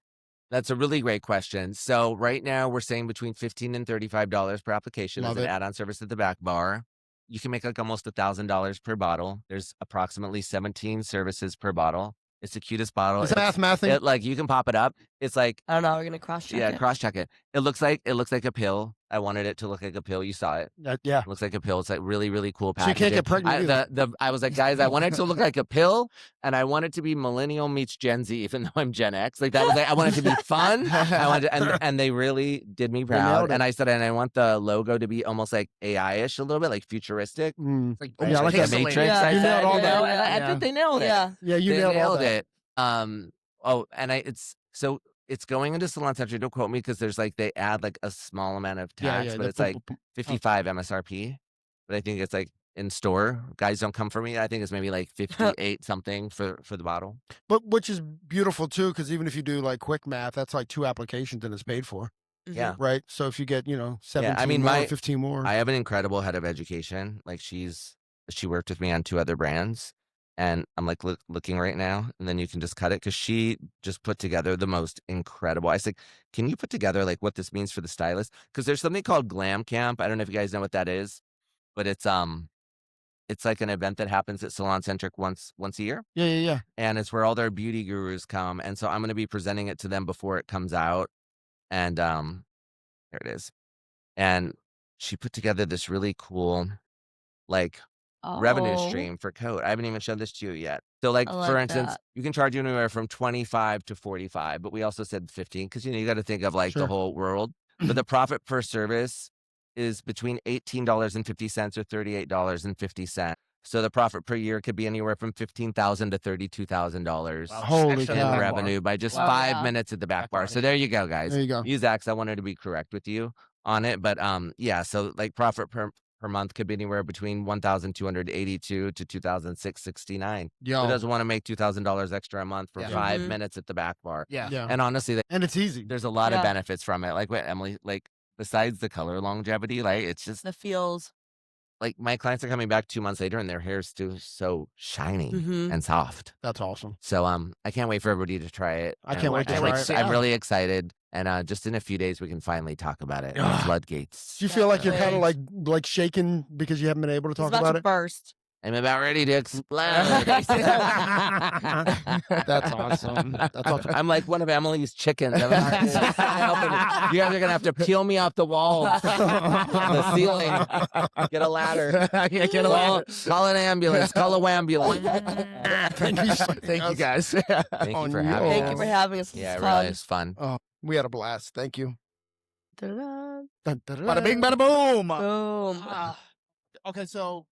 S3: That's a really great question. So right now we're saying between $15 and $35 per application
S1: Love
S3: as
S1: it.
S3: an add-on service at the back bar. You can make like almost $1,000 per bottle. There's approximately 17 services per bottle. It's the cutest bottle.
S1: Is that mathing?
S3: It like you can pop it up. It's like
S4: I don't know. We're gonna cross check.
S3: yeah,
S4: it.
S3: cross check it. It looks like a pill. I wanted it to look like a pill. You saw it.
S1: Yeah.
S3: It looks like a pill. It's like really, really cool
S1: So you
S3: packaging.
S1: can't get pregnant either.
S3: I was like, guys, I want it to look like a pill, and I want it to be millennial meets Gen Z, even though I'm Gen X. Like that was like, I want it to be fun. I wanted, and they really did me
S1: nailed
S3: proud.
S1: it.
S3: And I said, and I want the logo to be almost like AI-ish, a little bit like futuristic.
S1: Mm.
S2: Like,
S1: Yeah, like
S3: the
S1: that.
S3: Matrix.
S4: Yeah.
S3: I
S1: You
S3: said,
S1: nailed all that.
S3: I think they nailed it.
S4: Yeah.
S1: Yeah, you
S3: They
S1: nailed all that.
S3: it. And it's going into Salon Centric. Don't quote me because there's like they add like a small amount of tax, but it's like 55 MSRP. But I think it's like in store. Guys don't come for me. I think it's maybe like 58 something for the bottle.
S1: But which is beautiful too, because even if you do like quick math, that's like 2 applications and it's paid for.
S3: Yeah.
S1: Right. So if you get, 17
S3: I mean,
S1: more, 15 more.
S3: I have an incredible head of education. Like she worked with me on 2 other brands, and I'm like looking right now, and then you can just cut it because she just put together the most incredible. I said, can you put together like what this means for the stylist? Because there's something called Glam Camp. I don't know if you guys know what that is, but it's like an event that happens at Salon Centric once a year.
S1: Yeah.
S3: And it's where all their beauty gurus come. And so I'm going to be presenting it to them before it comes out. And there it is. And she put together this really cool, like, revenue stream for Qoat. I haven't even shown this to you yet. So, like, for instance, you can charge anywhere from 25 to 45, but we also said 15 because, you got to think of, like, the whole world. But the profit per service is between $18.50 or $38.50. So the profit per year could be anywhere from $15,000 to $32,000
S1: Holy
S3: in
S1: cow.
S3: revenue by just 5 minutes at the back bar. So there you go, guys.
S1: There you go.
S3: Use Axe. I wanted to be correct with you on it, but yeah. So like profit per month could be anywhere between $1,282 to $2,669.
S1: Yo.
S3: Who doesn't want to make $2,000 extra a month for 5 minutes at the back bar?
S2: Yeah.
S3: And honestly,
S1: And it's easy.
S3: there's a lot of benefits from it. Like what Emily, like besides the color longevity, like it's just
S4: The feels.
S3: like my clients are coming back 2 months later and their hair is still so shiny
S4: Mhm.
S3: and soft.
S1: That's awesome.
S3: So I can't wait for everybody to try it.
S1: I can't wait to try it.
S3: I'm really excited. And just in a few days we can finally talk about it.
S1: Ah.
S3: Floodgates.
S1: Do you feel like you're kind of
S4: Definitely.
S1: like shaking because you haven't been able to
S4: It's
S1: talk
S4: about
S1: about
S4: to
S1: it?
S4: burst.
S3: I'm about ready to explode.
S1: That's awesome. That's awesome.
S3: I'm like one of Emily's chickens. You guys are gonna have to peel me off the walls, the ceiling. Get a ladder.
S2: Get a ladder.
S3: Call an ambulance. Call a wambulance.
S2: Thank you guys.
S3: Thank you for having
S4: Thank
S3: us.
S4: you for having us.
S3: Yeah, it
S4: It's
S3: really is fun.
S1: Oh, we had a blast. Thank you.
S4: fun.
S1: Dun, dun, dun,
S2: Bada bing,
S1: dun.
S2: bada boom.
S4: Boom.
S2: Okay, so